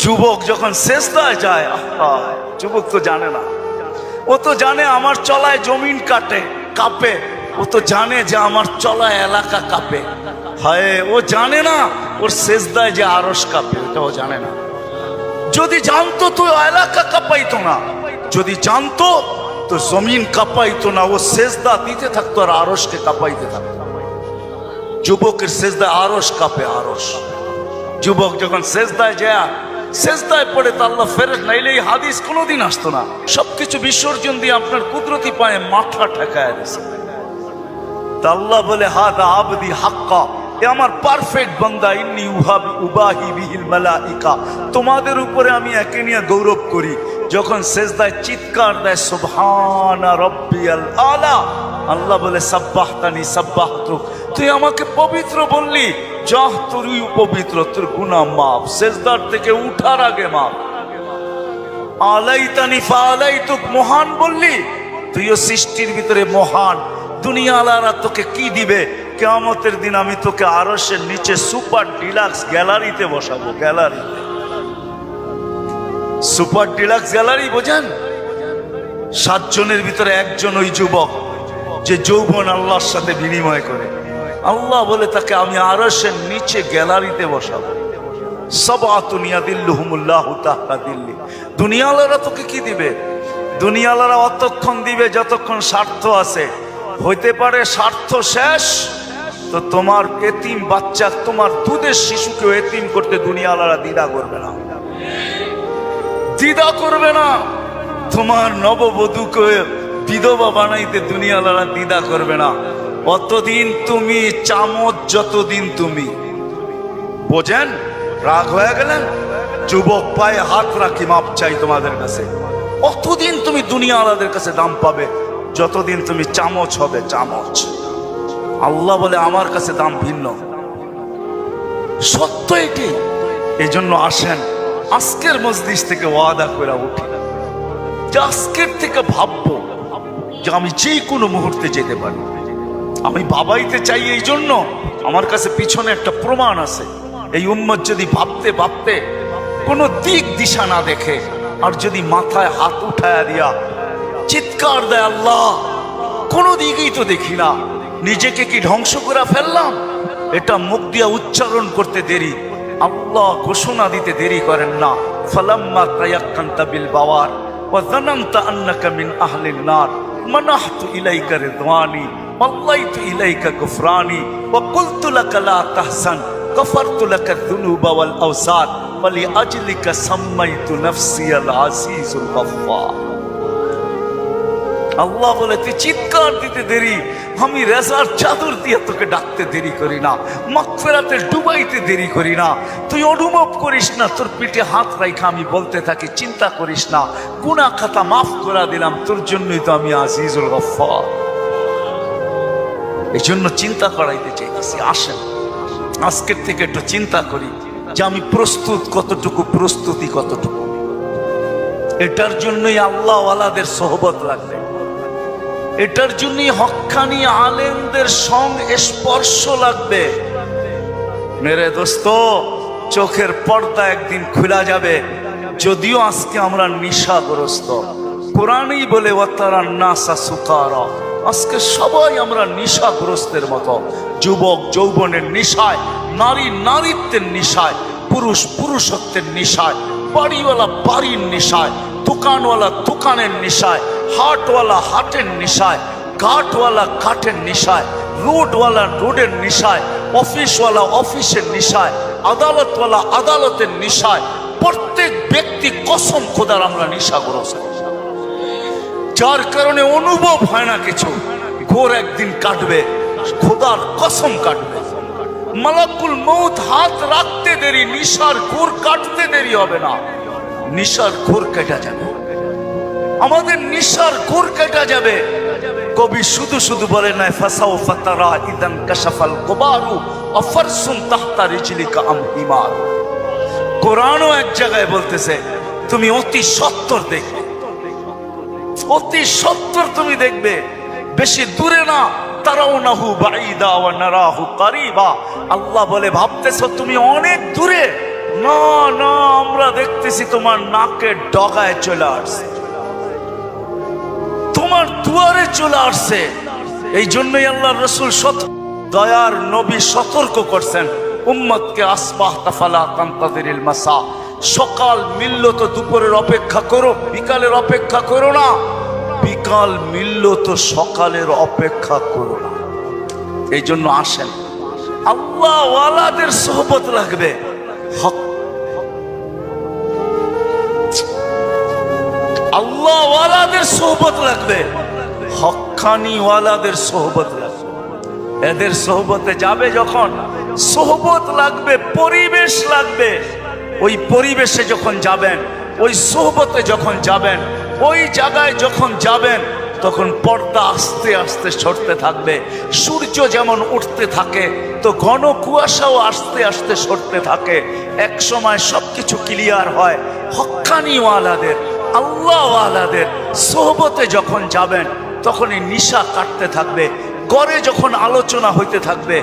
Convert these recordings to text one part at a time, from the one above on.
যুবক যখন সেজদায় যায়, যুবক তো জানে না, ও তো জানে আমার চলায় জমিন কাঁপে, ও তো জানে যে আমার চলায় এলাকা কাঁপে। হায়, ও জানে না ওর সেজদায় যে আরশ কাঁপে, ওটাও জানে না। যদি জানতো তো এলাকা কাঁপাইতো না, যদি জানতো তো জমিন কাঁপাইতো না, ও সেজদা দিতে থাকতো আর আরশকে কাঁপাইতে থাকতো। যুবকের সেজদায় আরশ কাঁপে, আরশ। যুবক যখন সেজদায় যায়, সেজদায় পড়ে তা আল্লাহ ফেরেশ, নাইলে এই হাদিস কোনোদিন আসতো না। সবকিছু বিসর্জন দিয়ে আপনার কুদরতি পায়ে মাথা ঠেকায় দিয়েছে। তা আল্লাহ বলে, হাদা আবদি হাক্কা, এ আমার পারফেক্ট বান্দা, ইন্নী উবাহি বিহিল মালাইকা, তোমাদের উপরে আমি একে নিয়ে গৌরব করি। যখন সেজদায় চিৎকার দেয় সুবহানা রাব্বিয়াল আলা, আল্লাহ বলে সাব্বাহতানি সাব্বাহতুক, তুই আমাকে পবিত্র বললি, যাহ তুই পবিত্র, তোর গুনাহ মাফ, সেজদার থেকে উঠার আগে মাফ। আলাইতানি ফাআলাইতুক, মহান বললি, তুইও সৃষ্টির ভিতরে মহান। দুনিয়া আলারা তোকে কি দিবে? কিয়ামতের দিন আমি তোকে আরশের নিচে সুপার ডিলাক্স গ্যালারিতে বসাবো। গ্যালারিতে, সুপার ডিলাক্স গ্যালারি বোঝেন? 7 জনের ভিতরে একজন ওই যুবক যে যৌবন আল্লাহর সাথে বিনিময় করে। আল্লাহ বলে তাকে আমি আরশের নিচে গ্যালারিতে বসাবো। সাবআতুন ইয়াদিল্লুহুমুল্লাহু তাহতা দিল্লি। দুনিয়াওয়ালারা তোকে কি দিবে? দুনিয়াওয়ালারা অতক্ষণ দিবে যতক্ষণ স্বার্থ আছে। হইতে পারে স্বার্থ শেষ তো তোমার এতিম বাচ্চা, তোমার দুধের শিশুকেও এতিম করতে দুনিয়াওয়ালারা দ্বিধা করবে না, দ্বিধা করবে না। তোমার নববধূকে বিধবা বানাইতে দুনিয়াওয়ালারা দ্বিধা করবে না। অতদিন তুমি চামচ, যতদিন তুমি বোঝেন। রাগ হয়ে গেলেন? যুবক পায়ে হাত রাখি, মাপ চাই তোমাদের কাছে। অতদিন তুমি দুনিয়াওয়ালাদের কাছে দাম পাবে যতদিন তুমি চামচ হবে, চামচ। আল্লাহ বলে আমার কাছে দাম ভিন্ন, সত্য এটি। এই জন্য আসেন আজকের মজলিস থেকে ওয়াদা করে উঠি যে আজকের থেকে ভাববো যে আমি যে কোনো মুহূর্তে যেতে পারি। আমি বাবাইতে চাই, এই জন্য আমার কাছে পিছনে একটা প্রমাণ আছে। এই উম্মত যদি ভাবতে ভাবতে কোনো দিক দিশা না দেখে, আর যদি মাথায় হাত উঠায়া দিয়া চিৎকার দেয়, আল্লাহ কোনো দিকেই তো দেখি না, নিজেকে কি ধ্বংস করে ফেললাম, এটা মুখ দিয়া উচ্চারণ করতে দেরি, আল্লাহ ঘোষণা দিতে দেরি করেন না। ফালাম্মা তায়াক্কানতা বিল বাওয়ার ওয়া যানানতা আন্নাকা মিন আহলিন নার মানাহতু ইলাইকা রিদওয়ানি ওয়াল্লাইতু ইলাইকা গুফরানি ওয়া কুলতু লাকা লা তাহসান গফারতু লাকা যুনুবা ওয়াল আওসাত ওয়া লিআজলিকা সাম্মাইতু নাফসিয়াল আজিজুল গফফার। আল্লাহ বলে তুই চিৎকার দিতে দেরি, আমি রেজার চাদর দিয়ে তোকে ডাকতে দেরি করি না, মাগফিরাতে ডুবাইতে দেরি করি না। তুই অনুভব করিস না, তোর পিঠে হাত রাখা আমি বলতে থাকি চিন্তা করিস না, গুনাহ খাতা মাফ করে দিলাম, তোর জন্যই তো আমি আজিজুল গফফার। এই জন্য চিন্তা করাইতে চাইতেছি। আসেন আজকের থেকে একটু চিন্তা করি যে আমি প্রস্তুত কতটুকু, প্রস্তুতি কতটুকু। এটার জন্যই আল্লাহ ওয়ালাদের সোহবত লাগবে, এটার জন্যই হক্কানি আলেমদের সঙ্গে স্পর্শ লাগবে। মেরে দোস্ত, চোখের পর্দা একদিন খুলা যাবে। যদিও আজকে আমরা নেশাগ্রস্ত, কোরআনই বলে ওয়াতারান নাসা সুকারা, আজকে সবাই আমরা নেশাগ্রস্তের মতো। যুবক যৌবনের নেশায়, নারী নারীত্বের নেশায়, পুরুষ পুরুষত্বের নেশায়, বাড়িওয়ালা বাড়ির নেশায়, দোকানওয়ালা দোকানের নেশায়, হাটওয়ালা হাটের নেশায়, ঘাটওয়ালা ঘাটের নেশায়, রোডওয়ালা রোডের নেশায়, অফিসওয়ালা অফিসের নেশায়, আদালতওয়ালা আদালতের নেশায়। প্রত্যেক ব্যক্তি কসম খোদার আমরা নেশাগ্রস্ত, যার কারণে অনুভব হয় না কিছু। ঘোর একদিন কাটবে, খোদার কসম কাটবে। মালাকুল মউত হাত রাখতে দেরি, নিশার ঘোর কাটতে দেরি হবে না। নিশার ঘোর কেটে যাবে, আমাদের নিশার ঘোর কেটে যাবে। কবি শুধু শুধু বলে নাই ফাসাউফা তারা ইদান কাশাফাল গুবারু আফরসুন তাহতা রিজলিকা আম হিমার। কোরআনও এক জায়গায় বলতেছে তুমি অতি সত্তর দেখবে, অতি সত্তর তুমি দেখবে, বেশি দূরে না। তারাউনাহু বাঈদা ওয়া নারাহু কারীবা। আল্লাহ বলে ভাবতেছো তুমি অনেক দূরে, না না, আমরা দেখতেছি তোমার নাকের ডগায় চলে আসছে, তোমার দুয়ারে চলে আসছে। এই জন্যই আল্লাহ রসুল দয়ার নবী সতর্ক করছেন উম্মতকে, আসবাহতা ফালা তানতাযিরিল মাসা, সকাল মিলল তো দুপুরের অপেক্ষা করো, বিকালের অপেক্ষা করো না, বিকাল মিলল তো সকালের অপেক্ষা করো না। এই জন্য আসেন, আল্লাহ ওয়ালাদের সোহবত লাগবে, হক আল্লাহ ওয়ালাদের সোহবত লাগবে, হক্কানি ওয়ালাদের সোহবত লাগবে। এদের সোহবতে যাবে যখন, সোহবত লাগবে, পরিবেশ লাগবে। ওই পরিবেশে যখন যাবেন, ওই সোহবতে যখন যাবেন, ওই জায়গায় যখন যাবেন, তখন পর্দা আস্তে আস্তে সরতে থাকবে। সূর্য যেমন উঠতে থাকে, তো ঘন কুয়াশাও আস্তে আস্তে সরতে থাকে। এক সময় সবকিছু ক্লিয়ার হয়। হক্কানি ওয়ালাদের, আল্লাহ ওয়ালাদের সোহবতে যখন যাবেন, তখনই নিশা কাটতে থাকবে। ঘরে যখন আলোচনা হইতে থাকবে,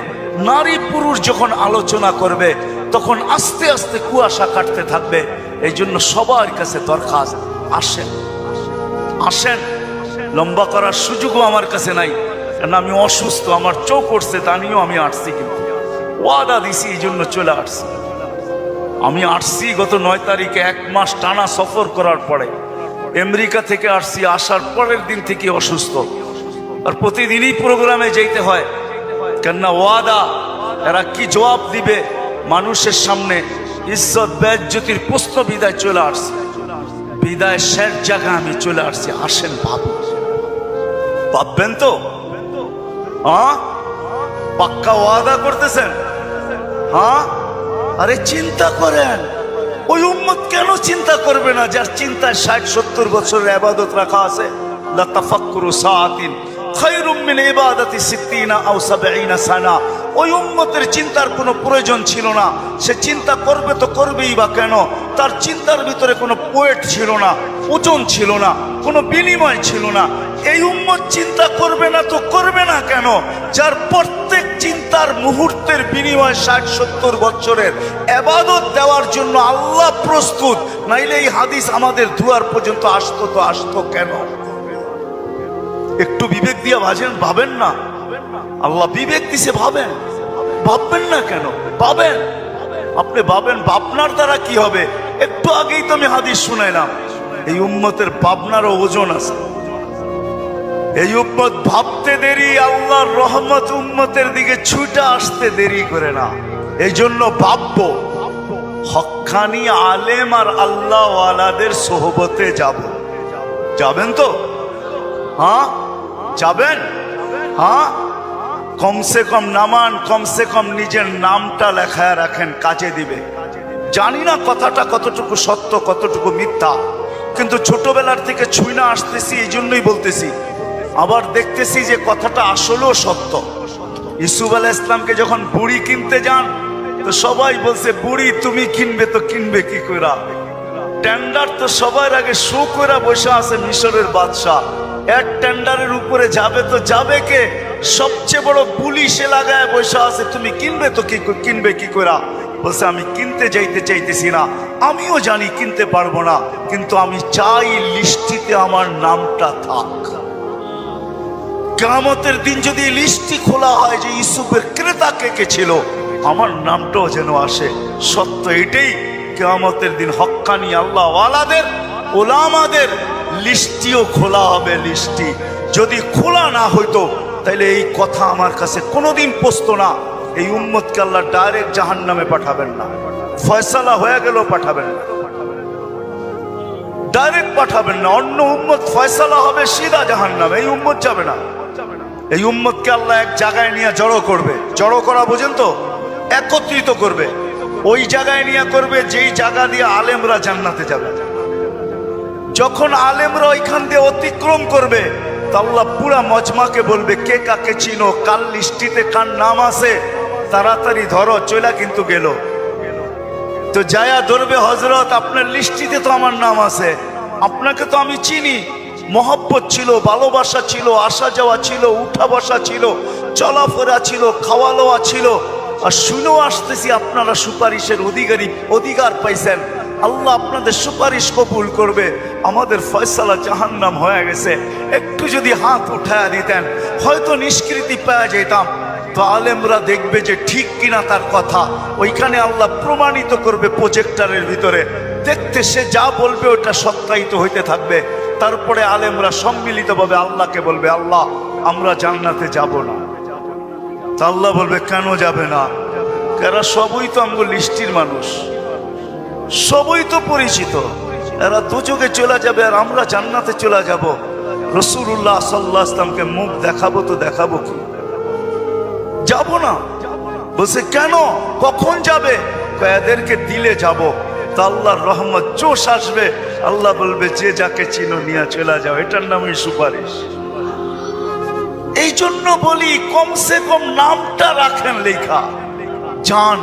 নারী পুরুষ যখন আলোচনা করবে, তখন আস্তে আস্তে কুয়াশা কাটতে থাকবে। এই জন্য সবার কাছে দরখাস্ত, আসেন আসেন। লম্বা করার সুযোগও আমার কাছে নাই, কারণ আমি অসুস্থ, আমার চোখ উঠছে, তা নিয়েও আমি আসছি, কিন্তু ওয়াদা দিছি, এই জন্য চলে আসছি। আমি আসছি গত 9 তারিখে, 1 মাস টানা সফর করার পরে আমেরিকা থেকে আসছি। আসার পরের দিন থেকে অসুস্থ, আর প্রতিদিনই প্রোগ্রামে যেতে হয়, কেননা ওয়াদা। এরা কি জবাব দিবে মানুষের সামনে? ইজ্জত বেজ্জতির প্রশ্ন। বিদায় চলে আসছে, বিদায় শেষ জায়গায় আমি চলে আসছি। আসেন, ভাববেন তো, হ্যাঁ পাক্কা ওয়াদা করতেছেন? হ্যাঁ, আরে চিন্তা করেন, ওই উম্মত কেন চিন্তা করবে না যার চিন্তায় 60-70 বছরের ইবাদত রাখা আছে? লা তাফাক্কুরু সাআতিন খায়রুম মিন ইবাদাতি 60 আও 70 সানা। ওই উম্মতের চিন্তার কোনো প্রয়োজন ছিল না। সে চিন্তা করবে তো করবেই বা কেন? তার চিন্তার ভিতরে কোনো ওয়েট ছিল না, ওজন ছিল না, কোনো বিনিময় ছিল না। এই উম্মত চিন্তা করবে না তো করবে না কেন? যার প্রত্যেক চিন্তার মুহূর্তের বিনিময় 60-70 বছরের ইবাদত দেওয়ার জন্য আল্লাহ প্রস্তুত। নাইলে এই হাদিস আমাদের দুয়ার পর্যন্ত আসতো তো আসতো কেন? একটু বিবেক দিয়ে ভাবেন না? আল্লাহ বিবেক দিছে, ভাবেন। ভাববেন না কেন? ভাবেন, আপনি ভাবেন। ভাবনার দ্বারা কি হবে? একটু আগেই তো আমি হাদিস শুনাইলাম, এই উম্মতের ভাবনারও ওজন আছে। এই উম্মত ভাবতে দেরি, আল্লাহর রহমত উম্মতের দিকে ছুটে আসতে দেরি করে না। এই জন্য ভাববো, হক্কানি আলেম আর আল্লাহ ওয়ালাদের সোহবতে যাব। যাবেন তো? হ্যাঁ যাবেন? হ্যাঁ, কমসে কম নামান, কমসে কম নিজের নামটা লেখায় রাখেন, কাজে দিবে। জানি না কথাটা কতটুকু সত্য, কতটুকু মিথ্যা, কিন্তু ছোটবেলার থেকে ছুঁই না আসতেছি, এই জন্যই বলতেছি। আবার দেখতেছি যে কথাটা আসলেও সত্য। ইউসুফ আলাইহিস সালামকে যখন বুড়ি কিনতে যান, তো সবাই বলছে, বুড়ি তুমি কিনবে তো কিনবে কি কইরা? টেন্ডার তো সবার আগে শো করে বসে আছে মিশরের বাদশাহ। এক টেন্ডারের উপরে যাবে তো যাবে কে? সবচেয়ে বড় পুলিশে লাগায় বসে আছে, তুমি কিনবে তো কিনবে কি কইরা? বলছে, আমি কিনতে চাইতেছি না, আমিও জানি কিনতে পারবো না, কিন্তু আমি চাই লিস্টিতে আমার নামটা থাক। কিয়ামতের দিন যদি লিস্টি খোলা হয় যে ইউসুফের ক্রেতা কে কে ছিল, আমার নামটাও যেন আসে। সত্য এটাই, কিয়ামতের দিন হক্কানি আল্লাহ ওয়ালাদের, ওলামাদের লিস্টিও খোলা হবে। লিস্টি যদি খোলা না হইতো, তাহলে এই কথা আমার কাছে কোনোদিন পৌঁছতো না। এই উম্মতকে আল্লাহ ডাইরেক্ট জাহান্নামে পাঠাবেন না, ফয়সালা হয়ে গেল পাঠাবেন না, ডাইরেক্ট পাঠাবেন না। অন্য উম্মত ফয়সালা হবে সিধা জাহান্নামে, এই উম্মত যাবে না। এই উম্মতকে আল্লাহ এক জায়গায় নিয়ে জড়ো করবে। জড়ো করা বোঝেন তো? একত্রিত করবে, ওই জায়গায় নিয়ে করবে যেই জায়গা দিয়ে আলেমরা জান্নাতে যাবে। যখন আলেমরা ওইখান দিয়ে অতিক্রম করবে, তো আল্লাহ পুরা মজমাকে বলবে, কে কাকে চিনো, কাল লিস্টিতে কার নাম আছে, তাড়াতাড়ি ধরো, চলা কিন্তু গেল। তো যায়া ধরবে, হযরত আপনার লিস্টিতে তো আমার নাম আছে, আপনাকে তো আমি চিনি, মহব্বত ছিল, ভালোবাসা ছিল, আসা যাওয়া ছিল, উঠা বসা ছিল, চলাফেরা ছিল, খাওয়া লওয়া ছিল, আর শুনেও আসতেছি আপনারা সুপারিশের অধিকার পাইছেন। আল্লাহ আপনাদের সুপারিশ কবুল করবে। আমাদের ফয়সালা জাহান্নাম হয়ে গেছে, একটু যদি হাত উঠায়া দিতেন হয়তো নিষ্কৃতি পাওয়া যেতাম। তো আলেমরা দেখবে যে ঠিক কিনা তার কথা, ওইখানে আল্লাহ প্রমাণিত করবে প্রজেক্টরের ভিতরে। দেখতে সে যা বলবে ওটা সত্যায়িত হইতে থাকবে। তারপরে আলেমরা সম্মিলিতভাবে আল্লাহকে বলবে, আল্লাহ আমরা জান্নাতে যাব না। তা আল্লাহ বলবে, কেন যাবে না? এরা সবই তো আমগো লিস্টির মানুষ, সবই তো পরিচিত। এরা দুযোগে চলে যাবে আর আমরা জান্নাতে চলে যাব। রাসূলুল্লাহ সাল্লাল্লাহু আলাইহি ওয়াসাল্লামকে মুখ দেখাবো তো দেখাবো কি? যাব না। বলছে কেন, কখন যাবে? এদেরকে দিলে যাব। তা আল্লাহর রহমত জোশ আসবে। আল্লাহ বলবে, যে যাকে চিনো নিয়ে চলে যাও। এটার নামই সুপারিশ। এই জন্য বলি কমসে কম নামটা রাখেন লেখা, যান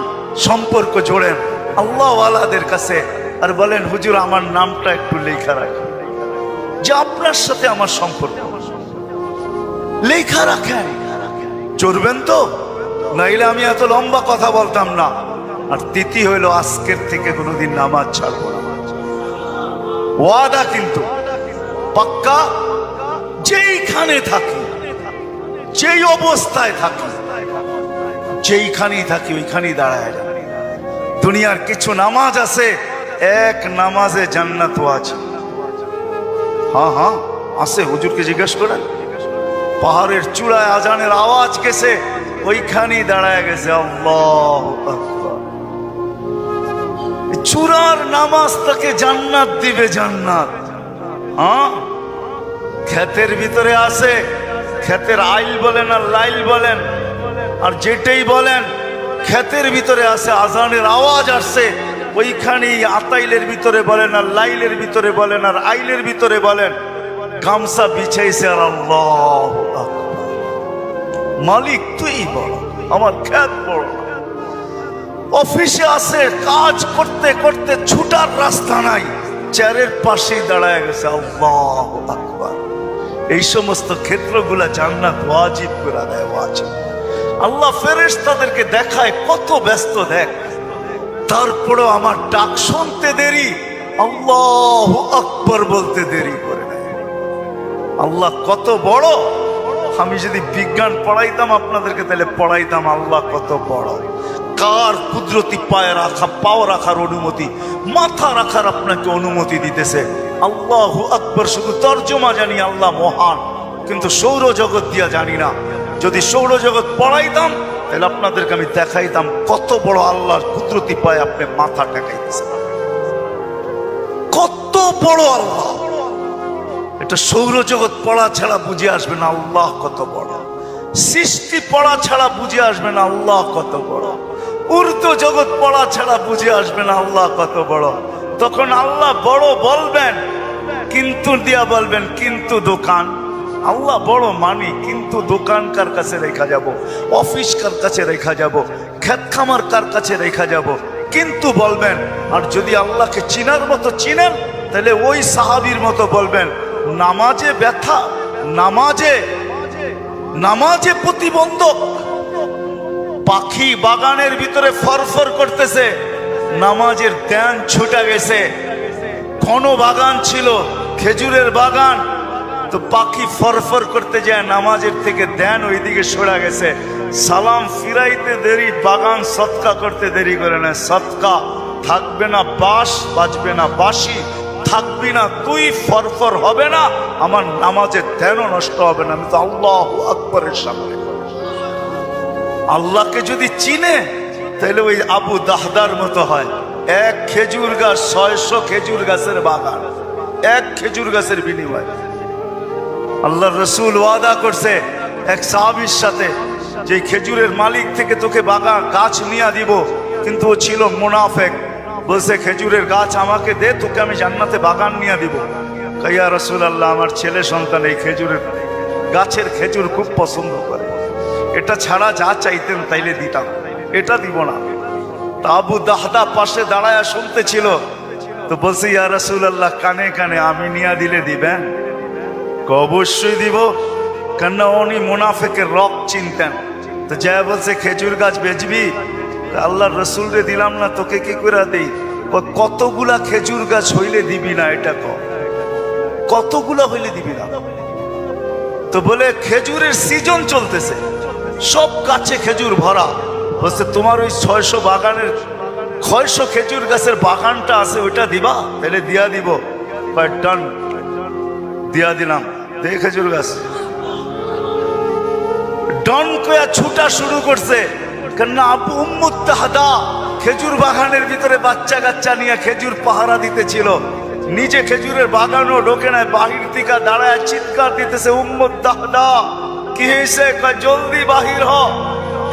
সম্পর্ক জোড়েন আল্লাহওয়ালাদের কাছে আর বলেন, হুজুর আমার নামটা একটু লেখা রাখেন, যে আপনার সাথে আমার সম্পর্ক। লেখা রাখেন, চড়বেন তো, নাইলে আমি এত লম্বা কথা বলতাম না। আর তিথি হইল আজকের থেকে কোনোদিন নামাজ ছাড়বো না, ওয়াদা কিন্তু পাক্কা। যেইখানে থাকি, যেই অবস্থায় থাকি, যেইখানেই থাকি ওইখানেই দাঁড়ায় যাবে। দুনিয়ার কিছু নামাজ আছে, এক নামাজে জান্নাত আছে। হ্যাঁ হ্যাঁ আছে, হুজুরকে জিজ্ঞেস করেন। পাহাড়ের চূড়ায় আজানের আওয়াজ গেছে, ওইখানেই দাঁড়ায় গেছে আল্লাহু আকবার। চূড়ার নামাজ তাকে জান্নাত দিবে, জান্নাত। হ্যাঁ, ক্ষেতের ভিতরে আছে, ক্ষেতের আইল বলেন আর লাইল বলেন আর যেটাই বলেন, ক্ষেতের ভিতরে আছে, আজানের আওয়াজ আসছে, ওইখানেই আতাইলের ভিতরে বলেন আর লাইলের ভিতরে বলেন আর আইলের ভিতরে বলেন, গামছা বিছাইছে আর আল্লাহু আকবার। মালিক তুই বড়, আমার ক্ষেত বড়। অফিসে আছে, কাজ করতে করতে ছুটার রাস্তা নাই, চেয়ারের পাশেই দাঁড়ায় গেছে আল্লাহু আকবার। এই সমস্ত ক্ষেত্রগুলা জান্নাত ওয়াজিব করে দেয়, ওয়াজিব। আল্লাহ ফেরেশতাদেরকে দেখায় কত ব্যস্ত, দেখ। তারপরেও আমার ডাক শুনতে দেরি, আল্লাহু আকবার বলতে দেরি করে নেয়। আল্লাহ কত বড়। আমি যদি বিজ্ঞান পড়াইতাম আপনাদেরকে, তাহলে পড়াইতাম আল্লাহ কত বড়। কার কুদরতি পায়ে রাখা, পাও রাখার অনুমতি, মাথা রাখার আপনাকে অনুমতি দিতেছে। আল্লাহু আকবার শুধু তর্জমা জানি, আল্লাহ মহান, কিন্তু সৌরজগৎ দিয়া জানি না। যদি সৌরজগৎ পড়াইতাম তাহলে আপনাদেরকে আমি দেখাইতাম কত বড় আল্লাহর কুদরতি পায়ে আপনি মাথা টেকাইতেছেন, কত বড় আল্লাহ। এটা সৌরজগৎ পড়া ছাড়া বুঝে আসবে না আল্লাহ কত বড়। সৃষ্টি পড়া ছাড়া বুঝে আসবে না আল্লাহ কত বড়। উর্দু জগৎ পড়া ছাড়া বুঝে আসবে না আল্লাহ কত বড়। তখন আল্লাহ বড় বলবেন, কিন্তু দিয়া বলবেন, কিন্তু দোকান। আল্লাহ বড় মানি, কিন্তু দোকান কার কাছে রেখা যাব, অফিস কার কাছে রেখা যাব, ক্ষেত খামার কার কাছে রেখা যাব, কিন্তু বলবেন। আর যদি আল্লাহকে চিনার মতো চিনেন, তাহলে ওই সাহাবীর মতো বলবেন, নামাজে ব্যথা, নামাজে প্রতিবন্ধক। পাখি বাগানের ভিতরে ফরফর করতেছে, নামাজের ধ্যান ছুটা গেছে। ঘন বাগান ছিল, খেজুরের বাগান, তো পাখি ফরফর করতে যায়, নামাজের থেকে ধ্যান ওইদিকে সরা গেছে। সালাম ফিরাইতে দেরি, বাগান সৎকা করতে দেরি করে না। সৎকা থাকবে না বাঁশ, বাজবে না বাঁশি, থাকবি না তুই, ফরফর হবে না, আমার নামাজের ধ্যানও নষ্ট হবে না। আমি তো আল্লাহু আকবারের সামনে। আল্লাহকে যদি চিনে তাহলে ওই আবু দাহদার মতো হয়। এক খেজুর গাছ, 600 খেজুর গাছের বাগান, এক খেজুর গাছের বিনিময়। আল্লাহ রসুল ওয়াদা করছে এক সাহাবীর সাথে, যে খেজুরের মালিক থেকে তোকে বাগান গাছ নিয়ে দিব, কিন্তু ও ছিল মুনাফেক। বলছে, খেজুরের গাছ আমাকে দে, তোকে আমি জান্নাতে বাগান নিয়ে দিব। ইয়া রাসূলুল্লাহ, আমার ছেলে সন্তান এই খেজুরের গাছের খেজুর খুব পছন্দ করে, এটা ছাড়া যা চাইতেন তাইলে দিতাম, এটা দিব না। তা আবু দাহদা পাশে দাঁড়ায় শুনতেছিল, তো বলছে, ইয়া রাসূলুল্লাহ, কানে কানে আমি নিয়ে দিলে দিবেন? অবশ্যই দিব, কেননা উনি মুনাফিকের রব চিনতেন। তো যা বলছে খেজুর গাছ বেচবি? আল্লাহর রসুল রে দিলাম না, তোকে কি করে দেই? কতগুলা খেজুর গাছ হইলে দিবি না? এটা কতগুলা হইলে দিবি না? তো বলে খেজুরের সিজন চলতেছে, সব গাছে খেজুর ভরা। বলছে তোমার ওই 600 বাগানের 600 খেজুর গাছের বাগানটা আছে, ওইটা দিবা? তাহলে দিয়া দিব। ডান, দিয়া দিলাম। দেখ খেজুর গাছ ডন কয়া ছুটা শুরু করছে, কেন আবু উম্মুত তাহাদা খেজুর বাগানের ভিতরে বাচ্চা কাচ্চা নিয়ে খেজুর পাহারা দিতেছিল, নিজে খেজুরের বাগানও ঢোকে নাই, বাহির থেকে দাঁড়ায় চিৎকার দিতেছে, উম্মুত তাহাদা কি হয়েছে? কয় জলদি বাহির হ,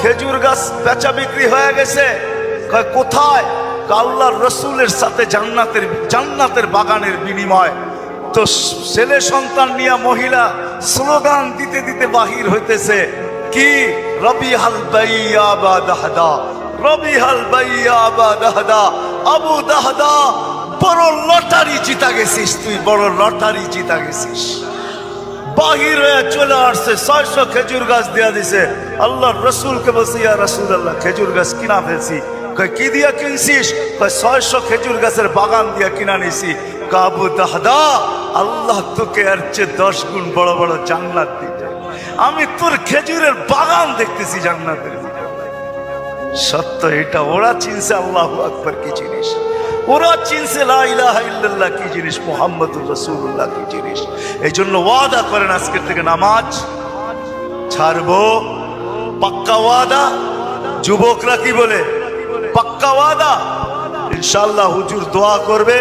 খেজুর গাছ বেচা বিক্রি হয়ে গেছে। কয় কোথায়? আল্লাহর রসুলের সাথে জান্নাতের বাগানের বিনিময়। তো ছেলে সন্তান নিয়ে মহিলা স্লোগান দিতে দিতে বাহির হইতেছে, কি রবিহাল বাইয়া বা দাহদা, রবিহাল বাইয়া বা দাহদা, আবু দাহদা বড় লটারি জিতা গেছিস, তুই বড় লটারি জিতা গেছিস। বাহির হয়ে চলে আসছে, 600 খেজুর গাছ দেয়া দিছে। আল্লাহর রসুলকে বলছে, ইয়া রাসূলুল্লাহ কিনা ফেলছি। কয় কি দিয়া কিনছিস? কয় 600 খেজুর গাছের বাগান দিয়া কিনা নিছি। আবু দাহদা আল্লাহ তোকে এর চেয়ে 10 গুণ বড় বড় জান্নাত দিবে, আমি তোর খেজুরের বাগান দেখতেছি জান্নাতের। সত্য এটা। ওরা চিনছে আল্লাহু আকবার কি জিনিস, ওরা চিনছে লা ইলাহা ইল্লাল্লাহ কি জিনিস, মুহাম্মদুর রাসূলুল্লাহ কি জিনিস। এই জন্য ওয়াদা করেন আজকের থেকে নামাজ ছাড়বো, পাক্কা ওয়াদা। যুবকরা কি বলে? পাক্কা ওয়াদা। ইনশাআল্লাহ হুজুর দোয়া করবে,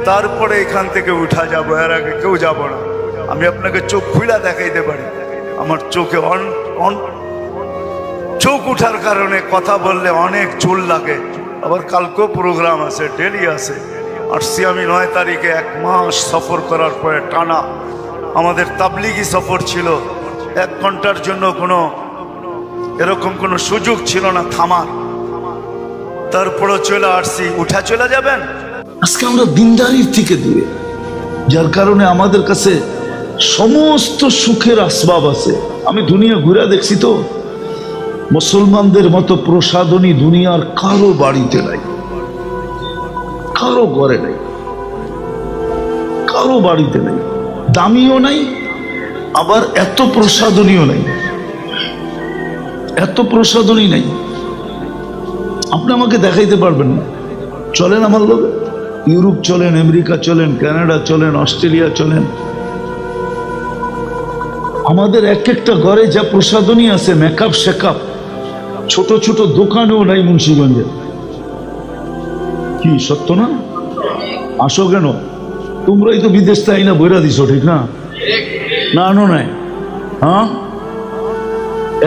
তারপরে এখান থেকে উঠা যাবো, এর আগে কেউ যাব না। আমি আপনাকে চোখ খুলা দেখাইতে পারি, আমার চোখে চোখ উঠার কারণে কথা বললে অনেক চুল লাগে। আবার কালকেও প্রোগ্রাম আছে, ডেলি আছে। আসছি আমি 9 তারিখে, 1 মাস সফর করার পরে টানা আমাদের তাবলিগি সফর ছিল। 1 ঘন্টার জন্য এরকম কোনো সুযোগ ছিল না থামার, তারপরে চলে আসছি। উঠা চলে যাবেন? আজকে আমরা দিনদারির থেকে দূরে, যার কারণে আমাদের কাছে সমস্ত সুখের আসবাব আছে। আমি দুনিয়া ঘুরে দেখছি তো, মুসলমানদের মতো প্রসাদনী দুনিয়ার কারো বাড়িতে নাই, কারো ঘরে নাই, কারো বাড়িতে নাই। দামিও নাই, আবার এত প্রসাদনীয় নাই, এত প্রসাদনী নাই। আপনি আমাকে দেখাইতে পারবেন না। চলেন আমার লোক, ইউরোপ চলেন, আমেরিকা চলেন, কানাডা চলেন, অস্ট্রেলিয়া চলেন, আমাদের এক একটা ঘরে যা প্রসাদনী আছে, মেকআপ শেকআপ, ছোট ছোট দোকানেও নাই মুন্সিগঞ্জে। কি সত্য না? আসো কেন? তোমরাই তো বিদেশ তাই না বইরা দিছো, ঠিক না? না আনো নাই? হ্যাঁ,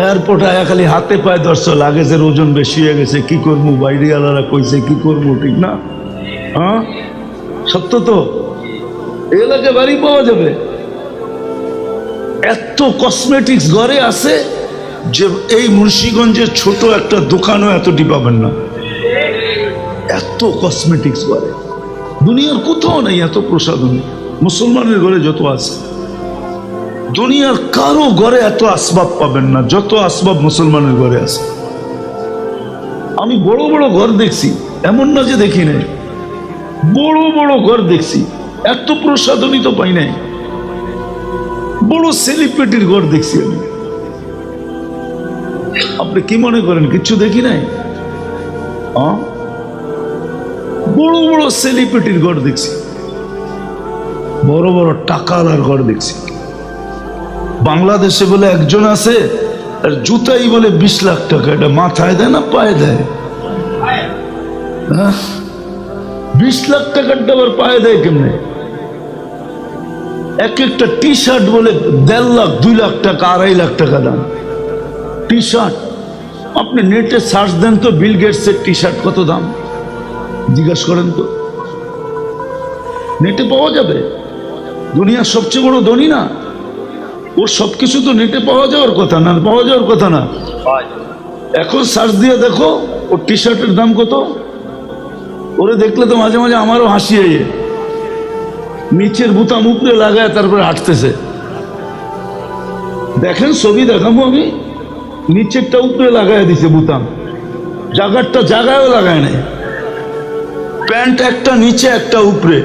এয়ারপোর্ট আয়া খালি হাতে পায়ে ধরছো, লাগেজের ওজন বেশি হয়ে গেছে, কি করবো, বাইরে আলারা কইছে কি করবো, ঠিক না? হ্যাঁ সত্য তো। এলাকায় বাড়ি পাওয়া যাবে, এত কসমেটিক্স ঘরে আছে যে এই মুন্সিগঞ্জের ছোট একটা দোকানও এতটি পাবেন না, এত কসমেটিক্স ঘরে। দুনিয়ার কোথাও নেই এত প্রসাদনী। মুসলমানের ঘরে যত আছে, দুনিয়ার কারো ঘরে এত আসবাব পাবেন না যত আসবাব মুসলমানের ঘরে আছে। আমি বড় বড় ঘর দেখছি, এমন না যে দেখি নাই, বড় বড় ঘর দেখছি, এত প্রসাদনী তো পাই নাই। বড় সেলিব্রিটির ঘর দেখছি আমি। আপনি কি মনে করেন কিচ্ছু দেখি নাই? বড় বড় সেলিব্রিটির ঘর দেখছি, বড় বড় টাকাওয়ালার ঘর দেখছি। বাংলাদেশে বলে একজন আছে, আর জুতাই বলে 20 লাখ টাকা। এটা মাথায় দেয় না পায়ে দেয়? 20 লাখ টাকারটা আবার পায়ে দেয় কেমনে? এক একটা টি শার্ট বলে 1.5 লাখ 2 লাখ টাকা, 2.5 লাখ টাকা দাম টি শার্ট। আপনি নেটে সার্চ দেন তো, বিল গেটসের টি শার্ট কত দাম জিজ্ঞাসা করেন তো, নেটে পাওয়া যাবে। দুনিয়ার সবচেয়ে বড় ধনী না, ওর সবকিছু তো নেটে পাওয়া যাওয়ার কথা না, পাওয়া যাওয়ার কথা না। এখন সার্চ দিয়ে দেখো ওর টি শার্টের দাম কত। ওরে দেখলে তো মাঝে মাঝে আমারও হাসি আইয়ে, নিচের বুতাম উপরে লাগায় তারপরে হাঁটতেছে। দেখেন ছবি দেখাবো আমি, নিচেরটা উপরে লাগাই দিছে বুতাম, জাগারটা জাগায়ও লাগায় নাই। প্যান্ট একটা নিচে একটা উপরে,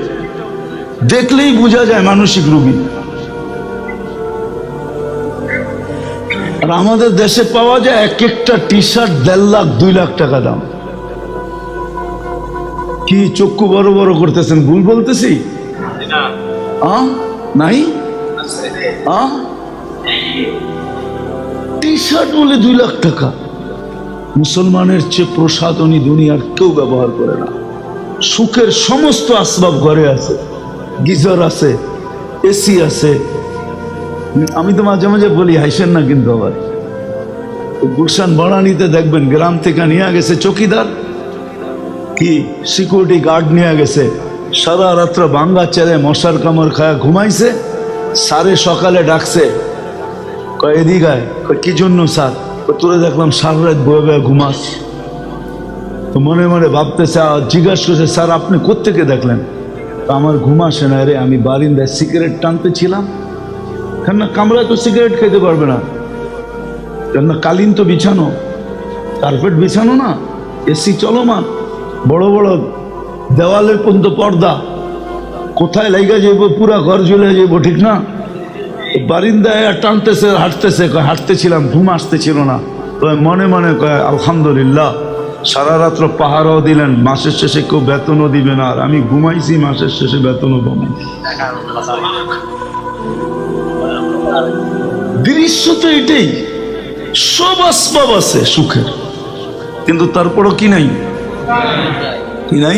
দেখলেই বোঝা যায় মানসিক রোগী। আর আমাদের দেশে পাওয়া যায় এক একটা টি শার্ট 1.5 লাখ 2 লাখ টাকা দাম। কি চক্ষু বড় বড় করতেছেন, ভুল বলতেছি? নাই টি শার্ট বলে 2 লাখ টাকা। মুসলমানের চেয়ে প্রসাধনী দুনিয়ার কেউ ব্যবহার করে না। সুখের সমস্ত আসবাব ঘরে আছে, গিজার আছে, এসি আছে। আমি তো মাঝে মাঝে বলি, হাসেন না কিন্তু। আবার গুলশান বড়ানিতে দেখবেন গ্রাম থেকে নিয়ে গেছে চকিদার, কি সিকিউরিটি গার্ড নিয়ে গেছে, সারা রাত্র ভাঙ্গা চেলে মশার কামড় খায়া ঘুমাইছে। স্যারে সকালে ডাকছে, কয় এদিকে আয়। কি জন্য স্যার? তোরে দেখলাম সারা রাত বয়ে বয়ে ঘুমাস। তো মনে মনে ভাবতেছে, জিজ্ঞাসা করছে, স্যার আপনি কোত্থেকে দেখলেন? আমার ঘুম আসে না রে, আমি বারিন্দায় সিগারেট টানতেছিলাম। কেননা কামরায় তো সিগারেট খেতে পারবে না, কেননা কালিন তো বিছানো, কার্পেট বিছানো না, এসি চলমান, বড় বড় দেওয়ালের পর্যন্ত পর্দা, কোথায় লাইগা যাইব, পুরা ঘর জ্বলে যাইব, ঠিক না? বারিন্দায় টানতেছে, হাঁটতেছে, হাঁটতেছিলাম, ঘুম আসতেছিল না। তো মনে মনে কয় আলহামদুলিল্লাহ, সারা রাত্র পাহারাও দিলেন, মাসের শেষে কেউ বেতনও দিবে না, আর আমি ঘুমাইছি, মাসের শেষে বেতনও পাবো। দৃশ্য তো এটাই। সব আসবাব আছে সুখের, কিন্তু তারপরও কি নাই? কি নাই?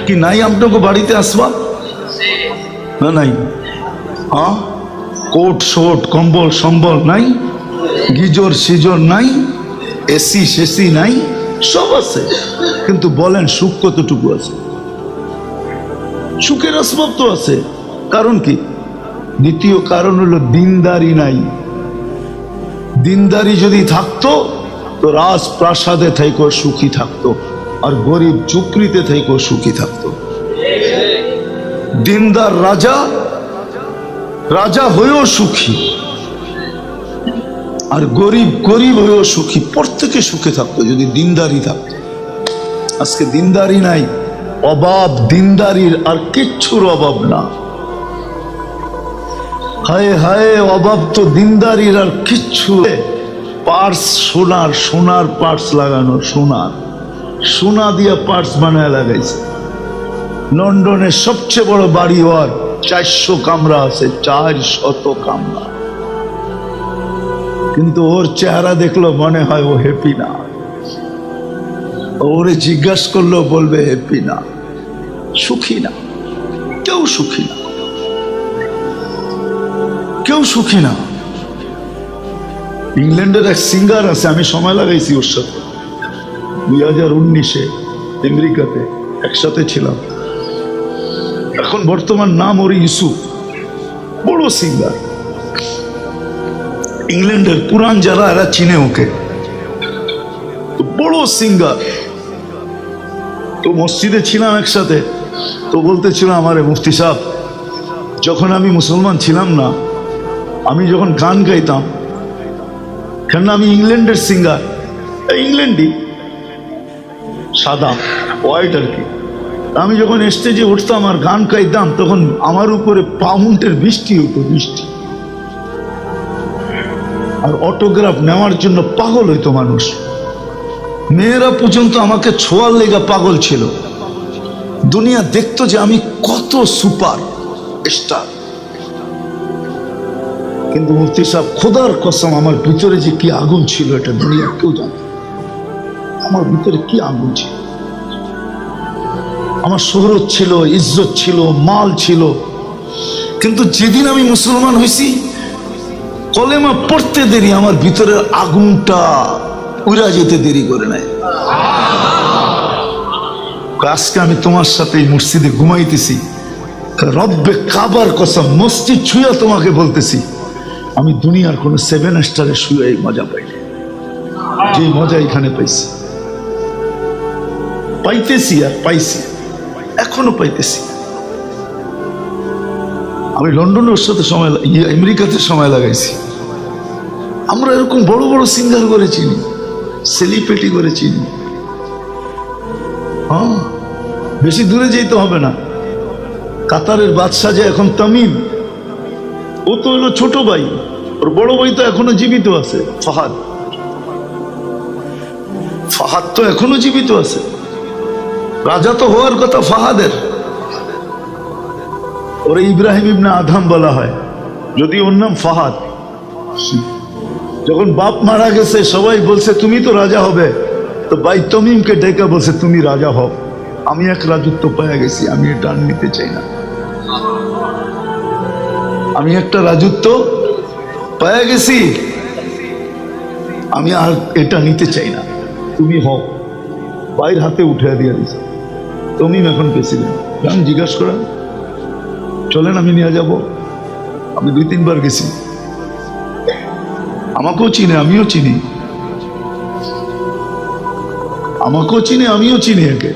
কি নাই আপনাকে বাড়িতে আসবাব? না নাই? কোট শোট কম্বল সম্বল নাই, গিজর সিজর নাই, এসি শেসি নাই, সব আছে। কিন্তু বলেন সুখ কতটুকু আছে? সুখের আসবাব তো আছে, কারণ কি? দ্বিতীয় কারণ হলো দিনদারি নাই। দিনদারি যদি থাকতো তো রাজপ্রাসাদে থেকেও সুখী থাকতো, আর গরিব চুকরিতে থেকেও সুখী থাকতো। দিনদার রাজা, রাজা হয়েও সুখী, আর গরিব গরিব হয়েও সুখী, প্রত্যেকে সুখে থাকতো যদি দিনদারি থাকতো। আজকে দিনদারি নাই, অভাব দিনদারির, আর কিচ্ছুর অভাব না। হায় হায়, অভাব তো দিনদারির আর কিচ্ছু। পার্স সোনার, সোনার পার্স লাগানো, সোনার সোনা দিয়া পার্স বানায় লাগাইছে। লন্ডনের সবচেয়ে বড় বাড়ি ওর, 400 কামরা আছে, 400 কামরা। কিন্তু ওর চেহারা দেখলো মনে হয় ও হ্যাপি না। ওরে জিজ্ঞাসা করলেও বলবে হ্যাপি না, সুখী না। কেউ সুখী না, কেউ সুখী না। ইংল্যান্ডের এক সিঙ্গার আছে, আমি সময় লাগাইছি ওর সাথে 2019-এ আমেরিকাতে একসাথে ছিলাম। এখন বর্তমান নাম ওর ইউসুফ, বড় সিঙ্গার। ইংল্যান্ডের পুরান যারা এরা চিনে ওকে, বড় সিঙ্গার। তো মসজিদে ছিলাম একসাথে, তো বলতেছিল আমারে, মুফতি সাহেব, যখন আমি মুসলমান ছিলাম না, আমি যখন গান গাইতাম, কেন আমি ইংল্যান্ডের সিঙ্গার, ইংল্যান্ডি সাদা হোয়াইট আর কি, আমি যখন স্টেজে উঠতাম আর গান গাইতাম, তখন আমার উপরে পাউন্ডের বৃষ্টি হতো, বৃষ্টি। আর অটোগ্রাফ নেওয়ার জন্য পাগল হইতো মানুষ, মেয়েরা পর্যন্ত আমাকে ছোঁয়ার লেগা পাগল ছিল। দুনিয়া দেখতো যে আমি কত সুপার স্টার। কিন্তু মুফতি সাহেব, খোদার কসম, আমার ভিতরে যে কি আগুন ছিল এটা দুনিয়া কেউ জানে। আমার ভিতরে কি আগুন ছিল, আমার শোহরত ছিল, ইজ্জত ছিল, মাল ছিল। কিন্তু যেদিন আমি মুসলমান হয়েছি, কলেমা পড়তে দেরি, আমার ভিতরের আগুনটা উড়া যেতে দেরি করে নাই। আজকে আমি তোমার সাথে এই মসজিদে ঘুমাইতেছি, রব্বে কাবার কসম, মসজিদ ছুঁয়া তোমাকে বলতেছি, আমি দুনিয়ার কোন 7 স্টারে শুয়ে এই মজা পাইনি, যে মজা এখানে পাইছি, পাইতেছি আর পাইছি, এখনো পাইতেছি। আমি লন্ডনের সাথে সময়, আমেরিকাতে সময় লাগাইছি, আমরা এরকম বড় বড় সিঙ্গার করে চিনি, সেলিব্রিটি করে চিনি। হ্যাঁ, বেশি দূরে যেতে হবে না। কাতারের বাদশাহ যে এখন তামিম, ও তো হলো ছোট ভাই, ওর বড় ভাই তো এখনো জীবিত আছে, ফাহাদ। ফাহাদ তো এখনো জীবিত আছে। রাজা তো হওয়ার কথা ফাহাদের। ওরে ইব্রাহিম ইবনে আদম বলা হয়, যদি ওর নাম ফাহাদ। যখন বাপ মারা গেছে সবাই বলছে তুমি তো রাজা হবে, তো ভাই তমিমকে ডেকে বলছে তুমি রাজা হও, আমি এক রাজত্ব পেয়ে গেছি, আমি এটা আর নিতে চাই না। আমি একটা রাজত্ব পেয়ে গেছি, আমি আর এটা নিতে চাই না, তুমি হও। ভাইয়ের হাতে উঠে দিয়ে দিছে। তমিম এখন প্রেসিডেন্ট। আমি জিজ্ঞাসা করেন, চলেন আমি নিয়ে যাব। আমি 2-3 বার গেছি, আমাকেও চিনে, আমিও চিনি, আমাকেও চিনে, আমিও চিনি, একে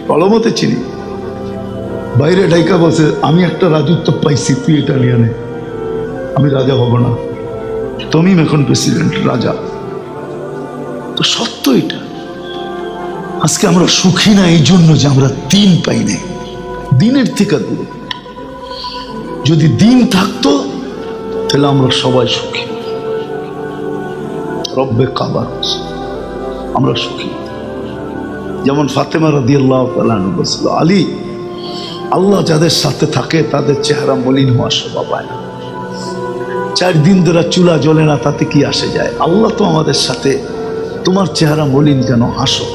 ভালো মতে চিনি। বাইরে ডাইকা বসে আমি একটা রাজত্ব পাইছি, তুই এটা নিয়ে নে, আমি রাজা হব না। তমিম এখন প্রেসিডেন্ট, রাজা। তো সত্য এটা। আজকে আমরা সুখী না এই জন্য যে আমরা দিন পাই নাই, দিনের থেকে দূরে। যদি দিন থাকতো তাহলে আমরা সবাই সুখী, রব্বে কাবা আমরা সুখী। যেমন ফাতেমা রাদিয়াল্লাহু তাআলা আনহা বলেছিল, আলী, আল্লাহ যাদের সাথে থাকে তাদের চেহারা মলিন হওয়া শোভা পায় না। 4 দিন ধরে চুলা জ্বলে না, তাতে কি আসে যায়? আল্লাহ তো আমাদের সাথে, তোমার চেহারা মলিন কেন? হাসো।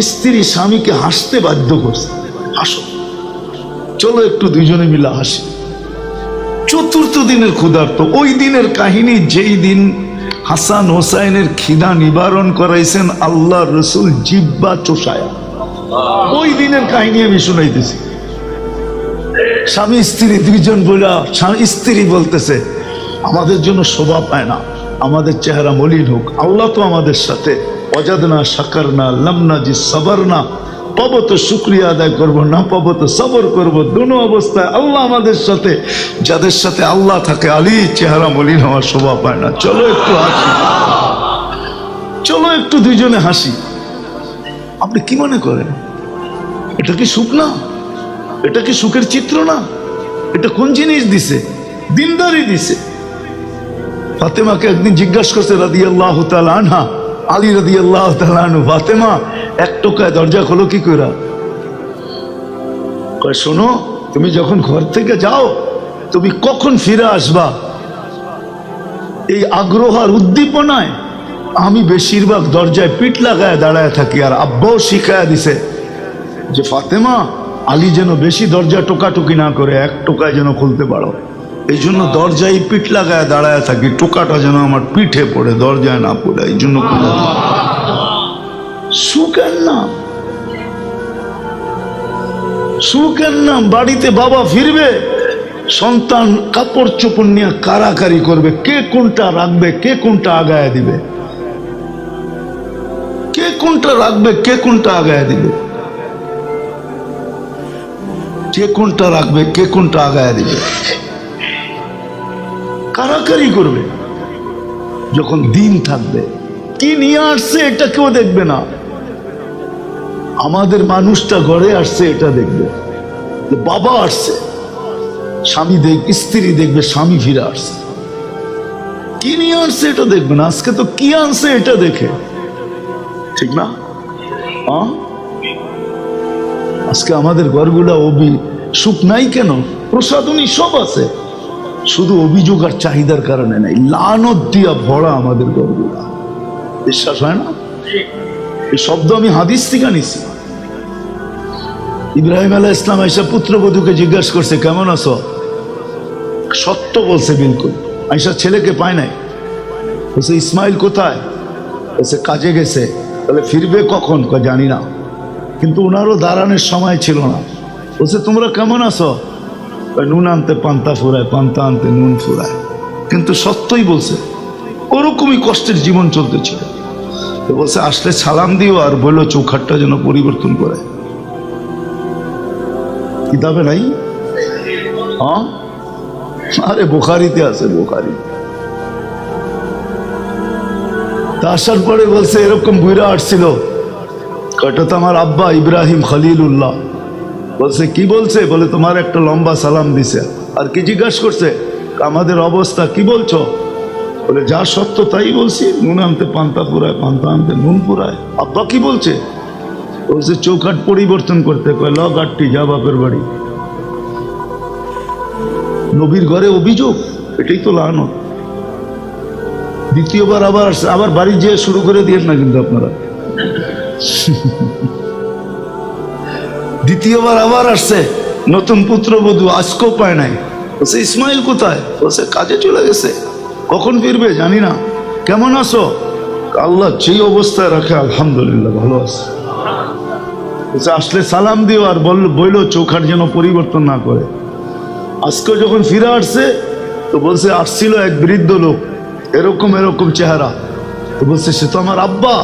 স্ত্রী স্বামীকে হাসতে বাধ্য করছে, হাসো, চলো একটু দুইজনে মিলে হাসি। 4th দিনের ক্ষুধার্ত, ওই দিনের কাহিনী, যেই দিন হাসান হোসাইনের খিদা নিবারণ করাইছেন আল্লাহ রসুল জিব্বা চোষায়া, ওই দিনের কাহিনী আমি শুনাইতেছি। স্বামী স্ত্রী 2জন বলে, স্ত্রী বলতেছে আমাদের জন্য শোভা পায় না, আমাদের চেহারা মলিন হোক, আল্লাহ তো আমাদের সাথে, ওয়াজাদনা শাকারনা লামনাজি সাবারনা, পাবো তো শুকরিয়া আদায় করবো, না পাবো তো সবর করবো, দোনো অবস্থায় আল্লাহ আমাদের সাথে। যাদের সাথে আল্লাহ থাকে, আলী চেহারা মলিন হওয়ার শোভা পায় না। চলো একটু হাসি, চলো একটু 2জনে হাসি। আপনি কি মনে করেন এটা কি সুখ না? এটা কি সুখের চিত্র না? এটা কোন জিনিস দিছে? দিনদারি দিছে। ফাতেমাকে একদিন জিজ্ঞাসা করছে রাদিয়াল্লাহু তাআলা আনহা, আলী রাদিয়াল্লাহু তাআলা আনহু, ফাতেমা 1 টোকায় দরজা খোলো কি করে? কয়, শোনো, তুমি যখন ঘর থেকে যাও তুমি কখন ফিরে আসবা, এই আগ্রহ আর উদ্দীপনায় আমি বেশিরভাগ দরজায় পিঠ লাগায় দাঁড়ায় থাকি। আর আব্বাও শিখায় দিছে যে ফাতেমা, আলী যেন বেশি দরজা টোকাটুকি না করে, 1 টোকায় যেন খুলতে পারো। এই জন্য দরজায় পিঠ লাগায় দাঁড়ায় থাকি, টোকাটা যেন আমার পিঠে পড়ে, দরজায় না পড়ে, এই জন্য খুলে দিই। সুখের নাম, সুখের নাম। বাড়িতে বাবা ফিরবে, সন্তান কাপড় চোপড় নিয়ে কারাকারি করবে, কে কোনটা রাখবে, কে কোনটা আগায় দিবে, কে কোনটা রাখবে, কে কোনটা আগায় দিবে, কে কোনটা রাখবে, কে কোনটা আগায় দিবে, কারাকারি করবে। যখন দিন থাকবে, কি নিয়ে আসছে এটা কেউ দেখবে না, আমাদের মানুষটা ঘরে আসছে এটা দেখবে, যে বাবা আসছে। স্বামী স্ত্রী দেখবে স্বামী ফিরে আসছে, কি নিয়ে আসছে এটা দেখবে না। আজকে তো কি আনছে এটা দেখে, ঠিক না? আজকে আমাদের ঘরগুলা সুখ নাই কেন? প্রসাদনী সব আছে, শুধু অভিযোগ আর চাহিদার কারণে নাই। লানত দিয়া ভরা আমাদের ঘরগুলা, বিশ্বাস হয় না? এই শব্দ আমি হাদিস থেকে নিছি। ইব্রাহিম আলাইহিস সালাম আয়েশা পুত্রবধূকে জিজ্ঞাসা করছে, কেমন আছো? সত্য বলছে বিলকুল। আয়েশা ছেলেকে পায় নাই। বলছে, ইসমাইল কোথায়? বলছে, কাজে গেছে। বলে, ফিরবে কখন? জানি না, কিন্তু ওনারও দাঁড়ানোর সময় ছিল না। বলছে, তোমরা কেমন আছো? নুন আনতে পান্তা ফুরায়, পান্তা আনতে নুন ফুরায়। কিন্তু সত্যই বলছে, ওরকমই কষ্টের জীবন চলতেছিল। তো বলছে, আসলে সালাম দিও আর বললো চৌখাটটা যেন পরিবর্তন করে। কিতাবে নাই? আরে বুখারীতে আছে, বুখারী। তা আসার পরে বলছে এরকম ঘুরে আসছিল, কয়টা তো আমার আব্বা ইব্রাহিম খলিলুল্লাহ। বলছে কি বলছে? বলে তোমার একটা লম্বা সালাম দিছে। আর কি জিজ্ঞাসা করছে? আমাদের অবস্থা কি বলছো? বলে যা সত্য তাই বলছি, নুন আনতে পান্তা পুরায়, পান্তা আনতে নুন পুরায়। আব্বা কি বলছে? বলছে চৌকাট পরিবর্তন করতে, কয় ল গাঠটি যা বাপের বাড়ি। নবীর ঘরে অভিযোগ, এটাই তো লানত। দ্বিতীয়বার আবার বাড়ি যেয়ে শুরু করে দিয়েন না কিন্তু আপনারা। দ্বিতীয়বার আবার আসছে, নতুন পুত্রবধূ, আজকেও পায় নাই। বলছে ইসমাইল কোথায়? বলছে কাজে চলে গেছে, কখন ফিরবে জানি না। কেমন আছো? আল্লাহ যেই অবস্থায় রাখে আলহামদুলিল্লাহ ভালো আছে। বলছে আসলে সালাম দিও, আর বললো চৌখাট যেন পরিবর্তন না করে। আজকে যখন ফিরে আসছে তো বলছে আসছিল এক বৃদ্ধ লোক, এরকম এরকম চেহারা। তো বলছে সে তো আমার আব্বা।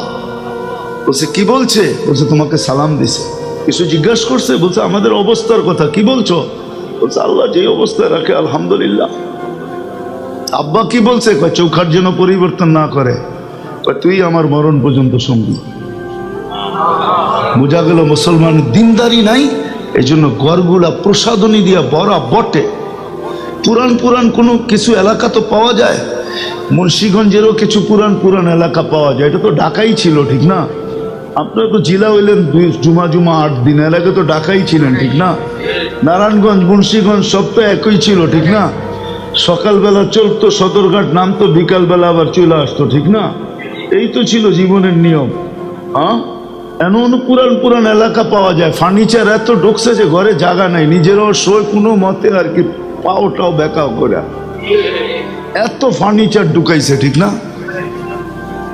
বলছে কি বলছে? বলছে তোমাকে সালাম দিছে। কিছু জিজ্ঞাসা করছে? বলছে আমাদের অবস্থার কথা কি বলছো? বলছে আল্লাহ যে অবস্থায় রাখে আলহামদুলিল্লাহ। আব্বা কি বলছে? কয় চৌখাট যেন পরিবর্তন না করে। কয় তুই আমার মরণ পর্যন্ত সঙ্গী। বোঝা গেল মুসলমানের দিনদারি নাই, এই জন্য ঘরগুলা প্রসাদনী দিয়া বড়া বটে। পুরান কোনো কিছু এলাকা তো পাওয়া যায়, মুন্সিগঞ্জেরও কিছু পুরান এলাকা পাওয়া যায়। এটা তো ঢাকাই ছিল, ঠিক না? আপনারা তো জেলা হইলেন জুমা 8 দিন, এর আগে তো ঢাকাই ছিলেন, ঠিক না? নারায়ণগঞ্জ মুন্সিগঞ্জ সব তো একই ছিল, ঠিক না? সকালবেলা চলতো সদরঘাট, নামতো, বিকালবেলা আবার চলে আসতো, ঠিক না? এই তো ছিল জীবনের নিয়ম। হ্যাঁ, এমন পুরান এলাকা পাওয়া যায়। ফার্নিচার এত ঢুকছে যে ঘরে জায়গা নাই, নিজেরও শোয় কোনো মতে আর কি, পাওটাও বেকাও করে এত ফার্নিচার ঢুকাইছে, ঠিক না?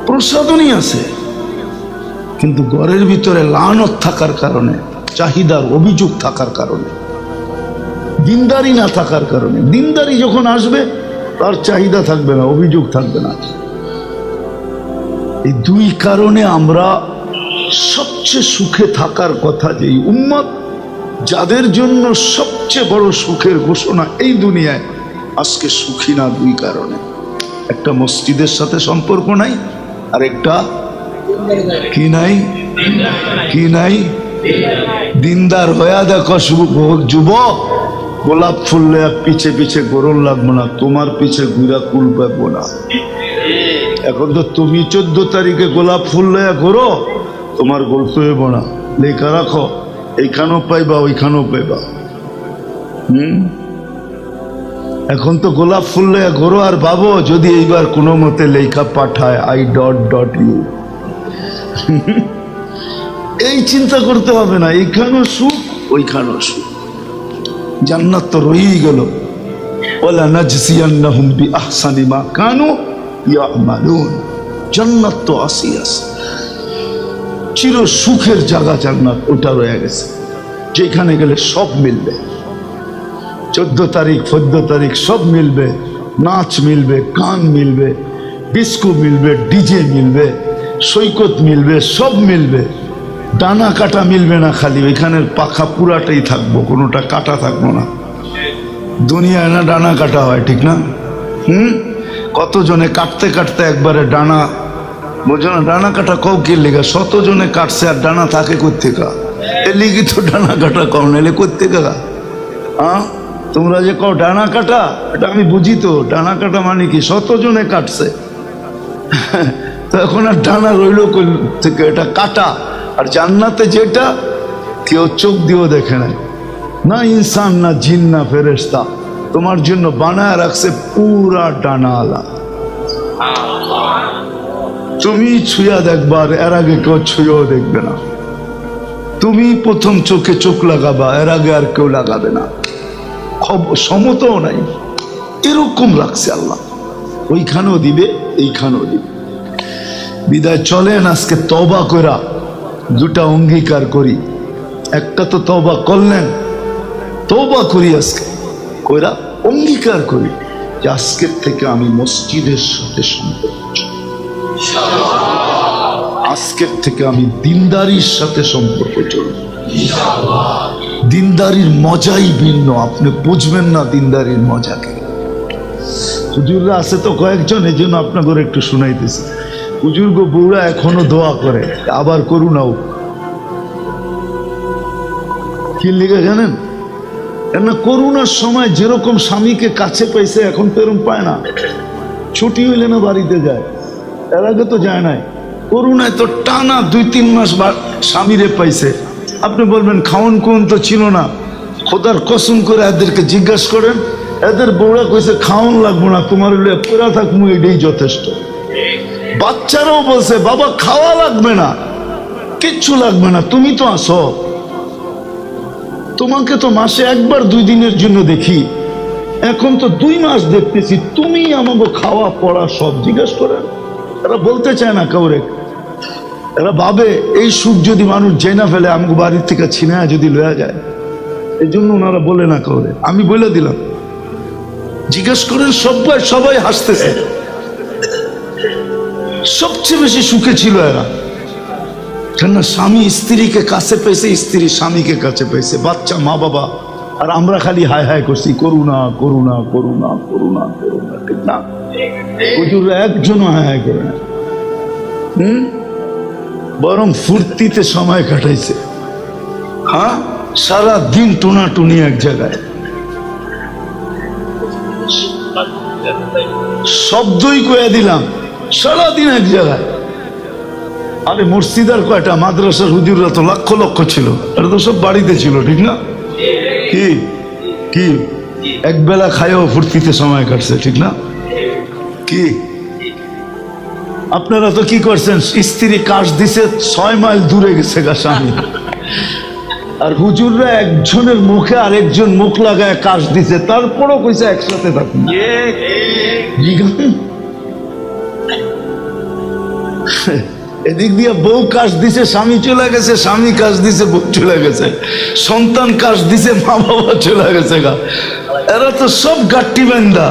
প্রসাদনী আছে, কিন্তু ঘরের ভিতরে লানত থাকার কারণে, চাহিদার অভিযোগ থাকার কারণে, দিনদারি না থাকার কারণে। দিনদারি যখন আসবে তার চাহিদা থাকবে না, অভিযোগ থাকবে না। এই দুই কারণে আমরা সবচেয়ে সুখে থাকার কথা, যে উম্মত যাদের জন্য সবচেয়ে বড় সুখের ঘোষণা এই দুনিয়ায়, আজকে সুখী না দুই কারণে। একটা মসজিদের সাথে সম্পর্ক নাই, আর একটা কি নাই, দিনদার হইয়া দেখো যুবক, গোলাপ ফুললে পিছে পিছে গরম লাগবো না, তোমার পিছে ঘুরা কুল পাবো না। এখন তো তুমি 14 তারিখে গোলাপ ফুল লয়া ঘোরো, তোমার গল্প হইব না, লেখা রাখো, এইখানেও পাইবা ওইখানেও পাইবা। এখন তো গোলাপ ফুল লয়া ঘোরো আর ভাবো যদি এইবার কোনো মতে লেখা পাঠায় I.U। এই চিন্তা করতে হবে না, এইখানেও সুখ ওইখানেও সুখ। জান্নাত তো রয়েই গেল, ওয়ালা নাজজিয়ান্নাহুম বিআহসানি মা কানু ইয়ামালুন। জান্নাত তো আছে, চির সুখের জায়গা জান্নাত, ওটা রয়ে গেছে, যেখানে গেলে সব মিলবে। 14 তারিখ 14 তারিখ সব মিলবে, নাচ মিলবে, গান মিলবে, ডিস্কো মিলবে, ডিজে মিলবে, সৈকত মিলবে, সব মিলবে। ডানা কাটা মিলবে না, খালি ওইখানের পাখা পুরাটাই থাকবো, কোনোটা কাটা থাকবো না। দুনিয়ায় না ডানা কাটা হয়, ঠিক না? কতজনে কাটতে কাটতে একবারে ডানা, বোঝো না? ডানা কাটা কও কি লেগা? 100 জনে কাটছে আর ডানা থাকে কোত্থেকা? এ লিগি তো ডানা কাটা কও, নাহলে কোত্থেকা? হ্যাঁ, তোমরা যে কও ডানা কাটা, এটা আমি বুঝি তো। ডানা কাটা মানে কি? 100 জনে কাটছে, তো এখন আর ডানা রইল থেকে, এটা কাটা। আর জান্নাতে যেটা কেউ চোখ দিয়েও দেখে নাই, না ইনসান, না জিন, না ফেরেশতা, তোমার জন্য বানায় রাখছে পুরা ডানাওয়ালা। তুমি ছুঁয়া দেখবার, এর আগে কেউ ছুঁয়েও দেখবে না। তুমি প্রথম চোখে চোখ লাগাবা, এর আগে আর কেউ লাগাবে না। সমতাও নাই, এরকম রাখছে আল্লাহ। ওইখানেও দিবে, এইখানেও দিবে। বিদায় চলেন আজকে তওবা কইরা দুটা অঙ্গীকার করি। একটা তো তওবা করলেন, তওবা করি আজকে কইরা অঙ্গীকার করি যে আজকের থেকে আমি মসজিদের সাথে সম্পর্ক, আজকের থেকে আমি দিনদারির সাথে সম্পর্ক চলব। দিনদারির মজাই ভিন্ন, আপনি বুঝবেন না দিনদারির মজাকে। হুজুররা আছে তো কয়েকজন, এই জন্য আপনাদের একটু শুনাইতেছি। হুজুর গো বউরা এখনো দোয়া করে, আবার করুণাও। কি লিখে জানেন? না, করুণার সময় যেরকম স্বামীকে কাছে পাইছে এখন তো এরকম পায় না। ছুটি হইলে না বাড়িতে যায়, এর আগে তো যায় নাই। করুণায় তো টানা 2-3 মাস স্বামীরে পাইছে। আপনি বলবেন খাওন কোন তো ছিল না। খোদার কসম করে এদেরকে জিজ্ঞাসা করেন, এদের বউরা কইছে খাওন লাগবো না, তোমার হলে পেরা থাকবো, এটাই যথেষ্ট। বাচ্চারাও বলছে বাবা খাওয়া লাগবে না, কিচ্ছু লাগবে না, তুমি তো আসো। তোমাকে তো মাসে 1-2 দিনের জন্য দেখি, এখন তো 2 মাস দেখতেছি, তুমি আমাকে খাওয়া পড়া সব জিজ্ঞাসা করেন। এরা বলতে চায় না কাউরে। এরা ভাবে এই সুখ যদি মানুষ জেনা ফেলে আমাকে বাড়ির থেকে ছিনা যদি লয়া যায়, এই জন্য ওনারা বলে না কাউরে। আমি বলে দিলাম, জিজ্ঞাসা করেন, সবাই হাসতেছে। সবচেয়ে বেশি সুখে ছিল এরা, কেননা স্বামী স্ত্রীকে কাছে পেয়েছে, স্ত্রী স্বামীকে কাছে পেয়েছে, বাচ্চা মা বাবা। আর আমরা খালি হায় হায় করছি, করুণা করুণা করুণা করুণা করুণা, ঠিক না? হুজুররা একজনও হায় হায় করে না, বরং ফুর্তিতে সময় কাটাইছে। হ্যাঁ, সারা দিন টুনাটুনি এক জায়গায়, শব্দই কয়ে দিলাম, সারাদিন এক জায়গায়। আরে মসজিদার কয়টা, মাদ্রাসার হুজুররা তো লক্ষ লক্ষ ছিল, এটা তো সব বাড়িতে ছিল, ঠিক না? কি কি একবেলা খায়ও ফুর্তিতে সময় কাটছে, ঠিক না? কি আপনারা তো কি করছেন, স্ত্রী কাজ দিছে 6 মাইল দূরে গেছে গা স্বামী, আর হুজুররা একজনের মুখে আরেকজন মুখ লাগায় কাজ দিছে, তারপরও কইছে একসাথে থাকুন। এদিক দিয়ে বউ কাজ দিছে, স্বামী চলে গেছে, স্বামী কাজ দিছে, বউ চলে গেছে, সন্তান কাজ দিছে, মা বাবা চলে গেছে গা। এরা তো সব গাট্টি বান্দা।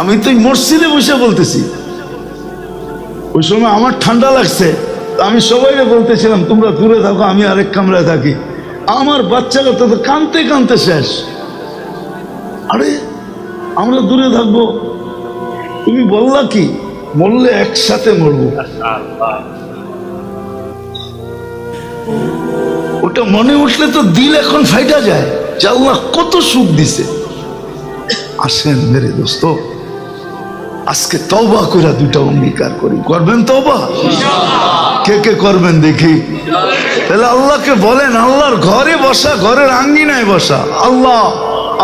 আমি তো মসজিদে বসে বলতেছি, ওই সময় আমার ঠান্ডা লাগছে, আমি সবাইকে বলতেছিলাম তোমরা দূরে থাকো, আমি আরেক কামরায় থাকি। আমার বাচ্চারা তো কানতে কানতে শেষ। আরে আমরা দূরে থাকবো, তুমি বললা কি, মরলে একসাথে মরবো। ওটা মনে উঠলে তো দিল এখন ফাইটা যায় যে আল্লাহ কত সুখ দিছে। আসেন মেরে দোস্ত, আজকে তওবা করে 2টা অঙ্গীকার করি। করবেন তওবা? কে কে করবেন দেখি? তাহলে আল্লাহকে বলেন, আল্লাহর ঘরে বসা, ঘরের আঙ্গিনায় বসা, আল্লাহ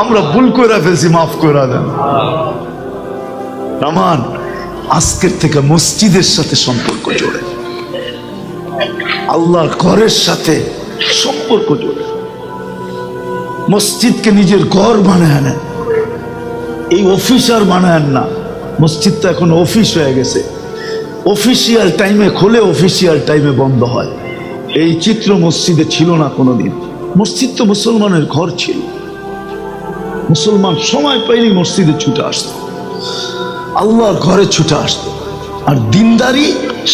আমরা ভুল করে ফেলছি, মাফ করে দেন। রহমান, আজকের থেকে মসজিদের সাথে সম্পর্ক জোড়ে, আল্লাহর ঘরের সাথে সম্পর্ক জোড়ে, মসজিদকে নিজের ঘর বানায় নেন। এই অফিস আর বানায় না, মসজিদ তো এখন অফিস হয়ে গেছে। অফিসিয়াল টাইমে খোলে, অফিসিয়াল টাইমে বন্ধ হয়। এই চিত্র মসজিদে ছিল না কোনোদিন। মসজিদ তো মুসলমানের ঘর ছিল, মুসলমান সময় পাইলেই মসজিদে ছুটে আসতো, আল্লাহর ঘরে ছুটে আসতো। আর দিনদারি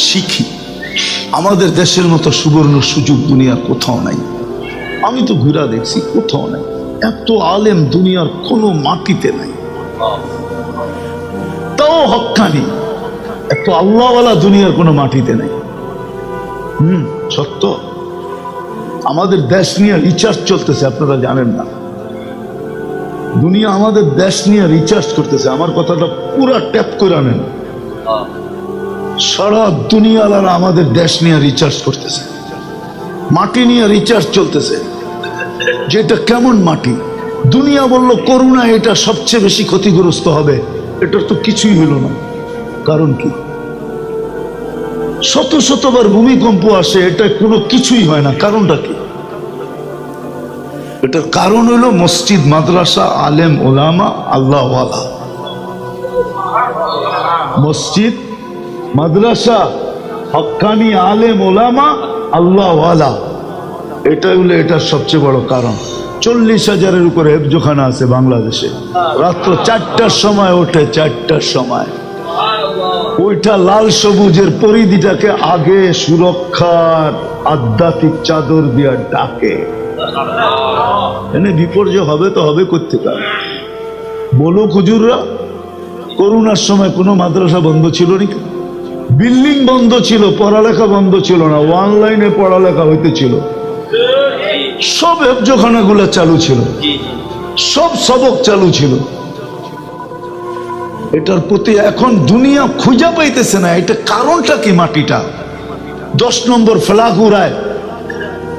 শিখি, আমাদের দেশের মতো সুবর্ণ সুযোগ দুনিয়ার কোথাও নাই। আমি তো ঘুরা দেখছি, কোথাও নাই। এত আলেম দুনিয়ার কোনো মাটিতে নাই, তাও হক্কানি। এত আল্লাহওয়ালা দুনিয়ার কোনো মাটিতে নাই। সত্য। আমাদের দেশ নিয়ে রিচার্জ চলতেছে, আপনারা জানেন না। দুনিয়া আমাদের দেশ নিয়ে রিচার্জ করতেছে। আমার কথাটা পুরা ট্যাপ করে নেন। সারা দুনিয়ালারা আমাদের দেশ নিয়ে রিচার্জ করতেছে, মাটি নিয়ে রিচার্জ চলতেছে। যেটা কেমন মাটি, দুনিয়া বলল করোনা এটা সবচেয়ে বেশি ক্ষতিগ্রস্ত হবে, এটার তো কিছুই হলো না। কারণ কি? শত শতবার ভূমিকম্প আসে, এটা কোনো কিছুই হয় না। কারণটা কি? এটার কারণ হলো মসজিদ, মাদ্রাসা, আলেম, ওলামা, আল্লাহওয়ালা। মসজিদ, মাদ্রাসা, হক্কানি, আলেম, ওলামা, আল্লাহওয়ালা, এটা হলো এটার সবচেয়ে বড় কারণ। 40,000-এর উপরে হেফজোখানা আছে বাংলাদেশে। রাত্র 4টার সময় ওঠে, 4টার সময় ওইটা লাল সবুজের পরিধিটাকে আগে সুরক্ষার আধ্যাত্মিক চাদর দিয়া ডাকে। এনে বিপর্যয় হবে তো হবে কোত্থেকে? বলো হুজুররা, করোনার সময় কোনো মাদ্রাসা বন্ধ ছিল নাকি? বিল্ডিং বন্ধ ছিল, পড়ালেখা বন্ধ ছিল না, অনলাইনে পড়ালেখা হইতেছিল। সব হেফজখানাগুলো চালু ছিল, সব সবক চালু ছিল। এটার প্রতি এখন দুনিয়া খুঁজে পাইতেছে না। এটা কারণটা কি? মাটিটা 10 নম্বর ফ্ল্যাগ উড়ায়,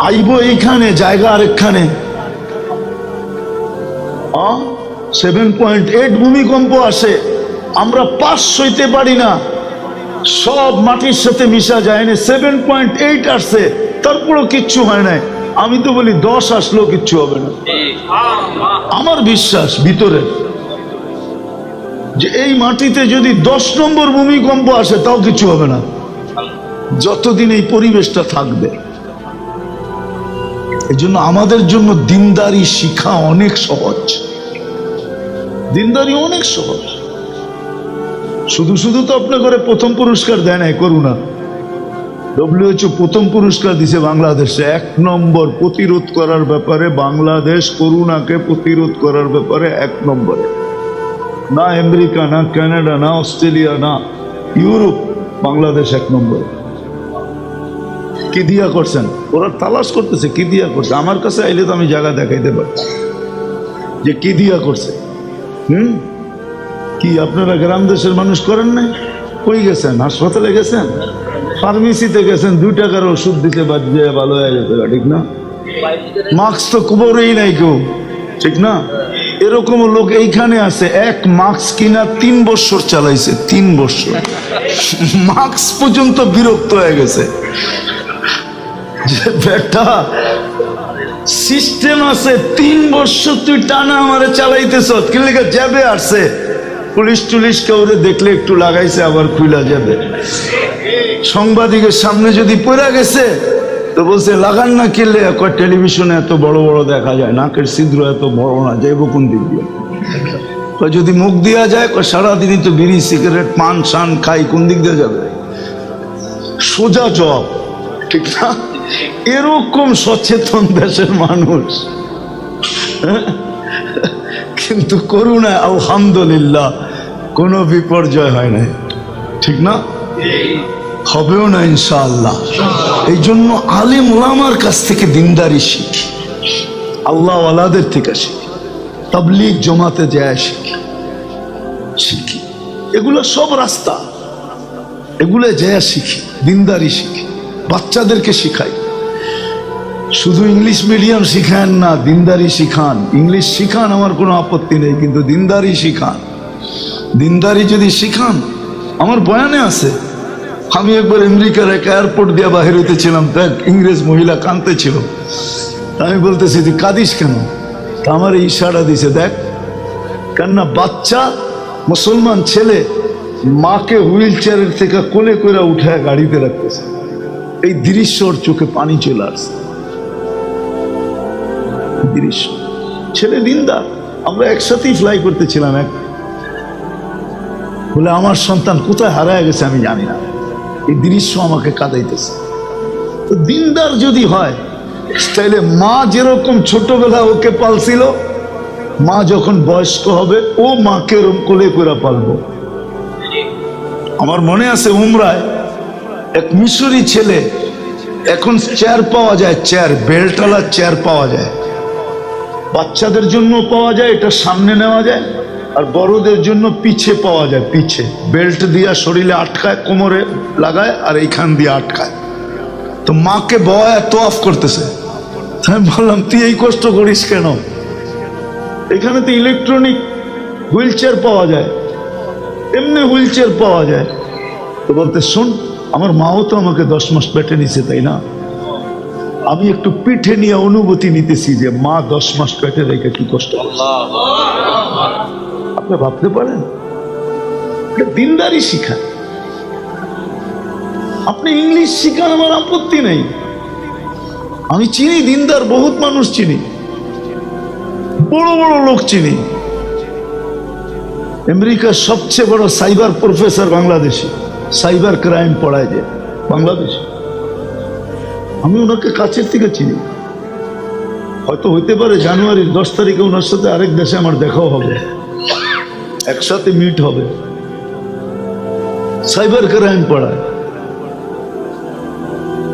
আইব এইখানে, জায়গা আরেকখানে। 7.8 ভূমিকম্প আসে, আমরা 5 সইতে পারি না, সব মাটির সাথে মিশা যায় না। 7.8 আসছে, তারপরও কিচ্ছু হয় নাই। আমি তো বলি 10 আসলেও কিচ্ছু হবে না। আমার বিশ্বাস ভিতরে যে এই মাটিতে যদি 10 নম্বর ভূমিকম্প আসে তাও কিছু হবে না, যতদিন এই পরিবেশটা থাকবে। এই জন্য আমাদের জন্য দিনদারি শিখা অনেক সহজ, দিনদারি অনেক সহজ। শুধু শুধু তো আপনার ঘরে প্রথম পুরস্কার দেয় নাই করোনা। WHO প্রথম পুরস্কার দিছে বাংলাদেশে। 1 নম্বর প্রতিরোধ করার ব্যাপারে বাংলাদেশ, করোনাকে প্রতিরোধ করার ব্যাপারে 1 নম্বরে। না আমেরিকা, না কানাডা, না অস্ট্রেলিয়া, না ইউরোপ, বাংলাদেশ 1 নম্বরে। কি দিয়া করছেন? ওরা তালাশ করতেছে কি দিয়া করছে। আমার কাছে আইলে তো আমি জায়গা দেখাইতে পারি যে কি দিয়া করছে। কি আপনারা গ্রাম দেশের মানুষ করেন নাই? কই গেছেন? হাসপাতালে গেছেন, ফার্মেসিতে গেছেন, 2 টাকার ওষুধ দিতে বাদ দিয়ে ভালো হয়ে যেতে, ঠিক না? মাস্ক তো কুবরেই নাই কেউ, ঠিক না? এরকম লোক এইখানে আছে, 1 মাস্ক কিনা 3 বছর চালাইছে, 3 বছর। মাস্ক পর্যন্ত বিরক্ত হয়ে গেছে যে বেটা সিস্টেম আছে, 3 বছর তুই টানা আমারে চালাইতেছ, কি লেগে যাবে? আসছে পুলিশ টুলিশ কাউরে দেখলে একটু লাগাইছে, আবার খুইলা যাবে। সাংবাদিকের সামনে যদি পড়ে গেছে তো বলছে লাগান না, কিনলে টেলিভিশনে এত বড় বড় দেখা যায়, নাকের ছিদ্র এত বড় না, যাইব কোন দিক দিয়ে? যদি মুখ দিয়া যায়, সারাদিনই তো বিড়ি সিগারেট পান শান খাই, কোন দিক দিয়ে যাবে? সোজা জব, ঠিক না? এরকম সচেতন দেশের মানুষ, কিন্তু করোনা আলহামদুলিল্লাহ কোনো বিপর্যয় হয় নাই, ঠিক না? হবেও না ইনশাআল্লাহ। এই জন্য আলেম ওলামার কাছ থেকে দিনদারি শিখি, আল্লাহ ওয়ালাদের থেকে শিখি, তাবলীগ জমাতে যায় শিখি। এগুলো সব রাস্তা, এগুলো যায় শিখি, দিনদারি শিখি, বাচ্চাদেরকে শিখাই। শুধু ইংলিশ মিডিয়াম শিখান না, দিনদারি শিখান। ইংলিশ শিখান, আমার কোনো আপত্তি নেই, কিন্তু দিনদারি শিখান। দিনদারি যদি শিখান, আমার বয়ানে আছে, আমি একবার আমেরিকার এক এয়ারপোর্ট দিয়ে বাহির হইতেছিলাম, তো এক ইংরেজ মহিলা কাঁদতেছিল। আমি বলতেছি তুই কাঁদিস কেন? তা আমার ইশারা দিছে, দেখ কেননা বাচ্চা মুসলমান ছেলে মাকে হুইল চেয়ারের থেকে কোলে করে উঠায় গাড়িতে রাখতেছে। এই দৃশ্য ওর চোখে পানি চলে আসছে। দৃশ্য, ছেলে দিনদার। আমরা একসাথেই ফ্লাই করতেছিলাম, বলে আমার সন্তান কোথায় হারায় গেছে আমি জানি না। এই দৃশ্য আমাকে কাঁদাইতেছে। তো দিনদার যদি হয় তাহলে মা যেরকম ছোটবেলা ওকে পালছিল, মা যখন বয়স্ক হবে ও মাকে ওরকম কোলে করে পালবো। আমার মনে আছে উমরায় এক মিশরি ছেলে, এখন চেয়ার পাওয়া যায়, চেয়ার বেল্টওয়ালা চেয়ার পাওয়া যায়, বাচ্চাদের জন্য পাওয়া যায়, এটা সামনে নেওয়া যায়, আর বড়দের জন্য পিছে পাওয়া যায়, পিছে বেল্ট দিয়া শরীরে আটকায়, কোমরে লাগায়, আর এইখান দিয়ে আটকায়। তো মাকে বয়া তোয়াফ করতেছে। আমি বললাম তুই এই কষ্ট করিস কেন? এখানে তো ইলেকট্রনিক হুইল চেয়ার পাওয়া যায়, এমনি হুইল চেয়ার পাওয়া যায়। তো বলতে শোন, আমার মাও তো আমাকে 10 মাস পেটে নিছে, তাই না? আমি একটু পিঠে নিয়ে অনুভূতি নিতেছি যে মা 10 মাস পেটে রেখে কি কষ্ট। আপনি ভাবতে পারেন, দিনদারি শিখায়। আপনি ইংলিশ শিখান, আমার আপত্তি নেই। আমি চিনি দিনদার বহুত মানুষ, চিনি বড় বড় লোক চিনি। আমেরিকার সবচেয়ে বড় cyber professor Bangladeshi, cyber crime পড়ায় যে বাংলাদেশে। আমি ওনাকে কাছের থেকে চিনি। হয়তো হইতে পারে জানুয়ারির 10 তারিখে ওনার সাথে আরেক দেশে আমার দেখাও হবে। একসাথে মিট হবে, সাইবার ক্রাইম পড়ায়।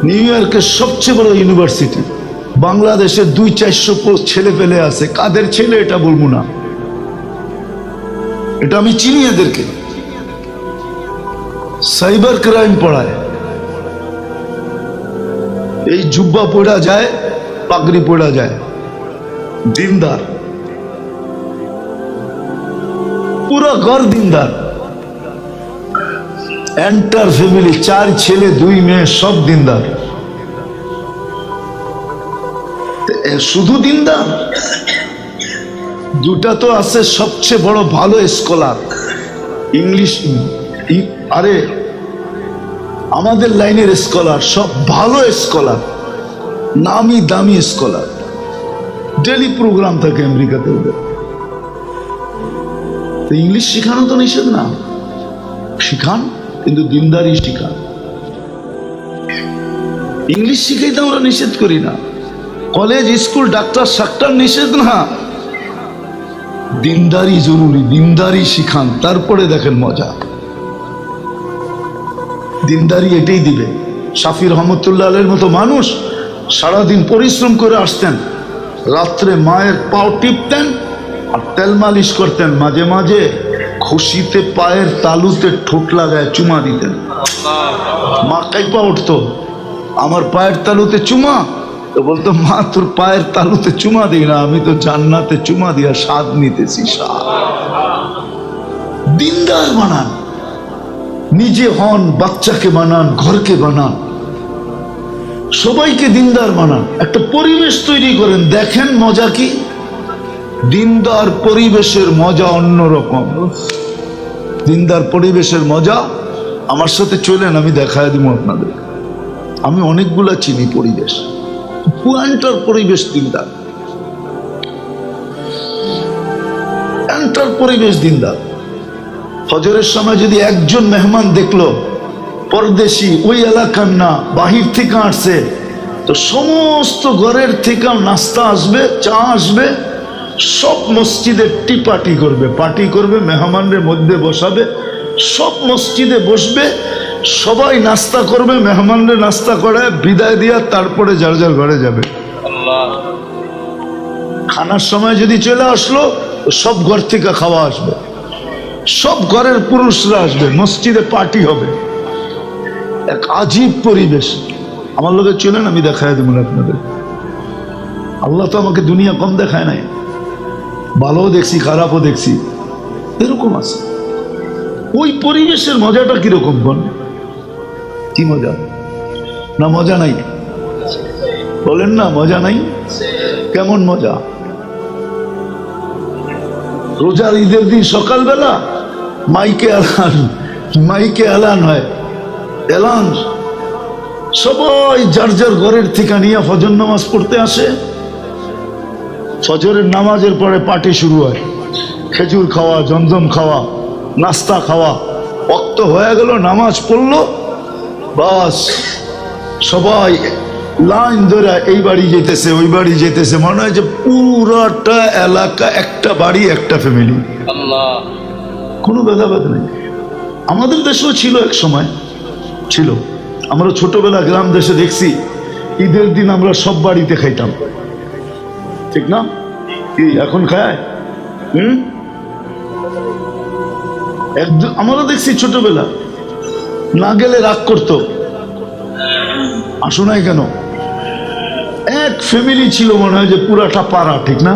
নিউ ইয়র্কের সবচেয়ে বড় ইউনিভার্সিটি, বাংলাদেশের 200-400 ছেলে পেলে আছে। কাদের ছেলে এটা বলবো না, এটা আমি চিনি এদেরকে। সাইবার ক্রাইম পড়ায়। এই জুব্বা পড়া যায়, পাগড়ি পড়া যায়, দিনদার, পুরো ঘর দিনদার। এন্টার ফ্যামিলি, 4 ছেলে 2 মেয়ে, সব দিনদার। শুধু দিনদার, দুটা তো আছে সবচেয়ে বড় ভালো স্কলার, ইংলিশ। আরে আমাদের লাইনের স্কলার, সব ভালো স্কলার, নামি দামি স্কলার। ডেলি প্রোগ্রাম থাকে আমেরিকাতে ওদের। ইংলিশ শিখানো তো নিষেধ না, শিখান, কিন্তু দিনদারি শিখান। ইংলিশ শিখাইতে আমরা নিষেধ করি না, কলেজ স্কুল ডাক্তার সাক্তার নিষেধ না, দিনদারি জরুরি। দিনদারি শিখান, তারপরে দেখেন মজা। দিনদারি এটাই দিবে। শাফি রহমতুল্লাহ আলাইহির মতো মানুষ সারাদিন পরিশ্রম করে আসতেন, রাত্রে মায়ের পাও টিপতেন আর তেল মালিশ করতেন, মাঝে মাঝে খুশিতে পায়ের তালুতে ঠোঁট লাগায় চুমা দিতেন। মা কাইপা উঠতো, আমার পায়ের তালুতে চুমা। তো বলতো, মা তোর পায়ের তালুতে চুমা দিই না, আমি তো জান্নাতে চুমা দিয়া স্বাদ নিতেছি। দিনদার বানান, নিজে হন, বাচ্চাকে বানান, ঘরকে বানান, সবাইকে দিনদার বানান। একটা পরিবেশ তৈরি করেন, দেখেন মজা কি। দিনদার পরিবেশের মজা অন্যরকম। দিনদার পরিবেশের মজা। আমার সাথে চলেন, আমি দেখায় দিব আপনাদের। আমি অনেকগুলা চিনি পরিবেশ, পুরানটার পরিবেশ দিনদার, এন্টার পরিবেশ দিনদার। ফজরের সময় যদি একজন মেহমান দেখলো, পরদেশি, ওই এলাকার না, বাহির থেকে আসছে, তো সমস্ত ঘরের থেকে নাস্তা আসবে, চা আসবে, সব মসজিদে টি পার্টি করবে, পার্টি করবে, মেহমানদের মধ্যে বসাবে, সব মসজিদে বসবে, সবাই নাস্তা করবে, মেহমানদের নাস্তা করায় বিদায় দিয়া তারপরে যার যার ঘরে যাবে। খানার সময় যদি চলে আসলো, সব ঘর থেকে খাওয়া আসবে, সব ঘরের পুরুষরা আসবে, মসজিদে পার্টি হবে। এক আজীব পরিবেশ। আমার লোকের চলেন, আমি দেখায় দেব আপনাদের। আল্লাহ তো আমাকে দুনিয়া কম দেখায় নাই, ভালোও দেখছি, খারাপও দেখছি, এরকম আছে। ওই পরিবেশের মজাটা কিরকম বল? কি মজা? না মজা নাই? বলেন না মজা নাই? কেমন মজা? রোজার ঈদের দিন সকালবেলা মাইকে এলান হয়, এলান, সবাই যার যার ঘরের থেকে নিয়ে ফজর নামাজ পড়তে আসে। ফজরের নামাজের পরে পার্টি শুরু হয়, খেজুর খাওয়া, জমজম খাওয়া, নাস্তা খাওয়া। ওয়াক্ত হয়ে গেল, নামাজ পড়লো, বাস সবাই লাইন ধরে এই বাড়ি যেতেছে, ওই বাড়ি যেতেছে, মনে হয় যে পুরাটা এলাকা একটা বাড়ি, একটা ফ্যামিলি, কোনো ভেদাভেদ নেই। আমাদের দেশেও ছিল, এক সময় ছিল। আমরা ছোটবেলা গ্রাম দেশে দেখছি, ঈদের দিন আমরা সব বাড়িতে খাইতাম, ঠিক না? কি এখন খায়? আমরা দেখছি ছোটবেলা, না গেলে রাগ করতো, আসো নাই কেন। এক ফ্যামিলি ছিল, মনে হয় যে পুরাটা পাড়া, ঠিক না?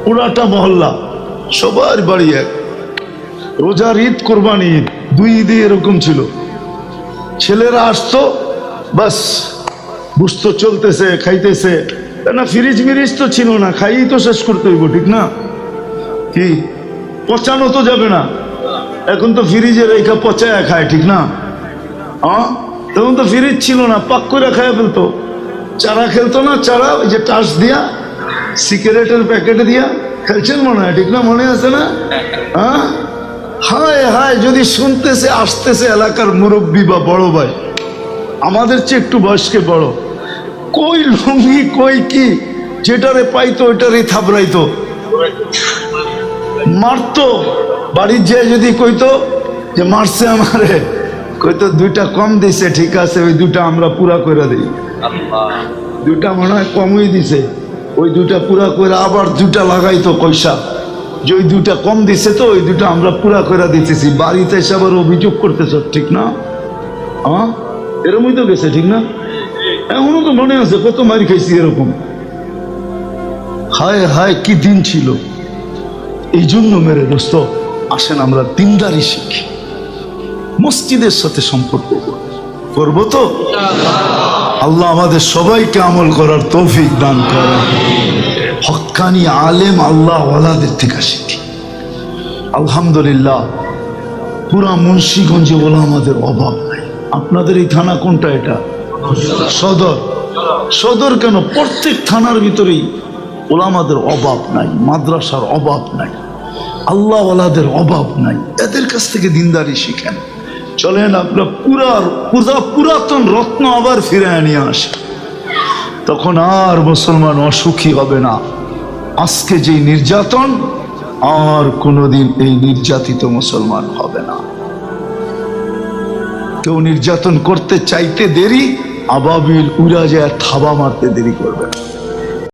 পুরাটা মহল্লা, সবার বাড়ি এক। রোজার ঈদ, কোরবানি ঈদ, 2 ঈদে এরকম ছিল। ছেলেরা আসতো, বাস বুঝতো চলতেছে, খাইতেছে না, ফ্রিজ মিরিজ তো ছিল না, খাইই তো শেষ করতে হইব, ঠিক না? কি পচানো তো যাবে না, এখন তো ফ্রিজে রেখা পচায়া খায়, ঠিক না? তখন তো ফ্রিজ ছিল না, পাক করে খাইয়া ফেলতো। চারা খেলতো না, চারা ওই যে টাচ দিয়া, সিগারেটের প্যাকেটে দিয়া খেলছেন মনে হয়, ঠিক না? মনে আছে না? হায় হায়, যদি শুনতেছে, আসতেছে এলাকার মুরব্বী বা বড় ভাই, আমাদের চেয়ে একটু বয়স্কে বড়, কই লুঙ্গি, কই কি, যেটারে পাইতো ওইটারে থাবড়াইতো, মারতো, বাড়ির যে যদি কইতো যে মারছে আমারে, কইতো 2টা কম দিছে, ঠিক আছে ওই 2টা আমরা পুরা করে দিই। 2টা মনে হয় কমই দিছে, ওই 2টা পুরা করে আবার 2টা লাগাইতো পয়সা, যে ওই 2টা কম দিছে তো ওই 2টা আমরা পুরা করে দিতেছি। বাড়িতে এসে আবার অভিযোগ করতেছ, ঠিক না? হ্যাঁ, এরকমই তো গেছে, ঠিক না? এখনো তো মনে আছে কত মারি খাইছি এরকম। হায় হায় কি দিন ছিল। এই জন্য মেরে দোস্ত, আসেন আমরা দিনদারি শিখি, মসজিদের সাথে সম্পর্ক করবো তো। আল্লাহ আমাদের সবাইকে আমল করার তৌফিক দান করেন। হক্কানি আলেম আল্লাহ ওয়ালাদের থেকে শিখি। আলহামদুলিল্লাহ, পুরা মুন্সিগঞ্জে বলা আমাদের অভাব নাই। আপনাদের এই থানা কোনটা? এটা সদর। সদর কেন, প্রত্যেক থানার ভিতরেই ওলামাদের অভাব নাই, মাদ্রাসার অভাব নাই, আল্লাহ ওয়ালাদের অভাব নাই। এদের কাছ থেকে দিনদারি শিখেন। চলেন আপনার পুরাতন রত্ন আবার ফিরে নিয়ে আসে, তখন আর মুসলমান অসুখী হবে না। আজকে যে নির্যাতন, আর কোনোদিন এই নির্যাতিত মুসলমান হবে না। কেউ নির্যাতন করতে চাইতে দেরি, আবাবিল উড়া যায় থাবা মারতে দেরি করবে না।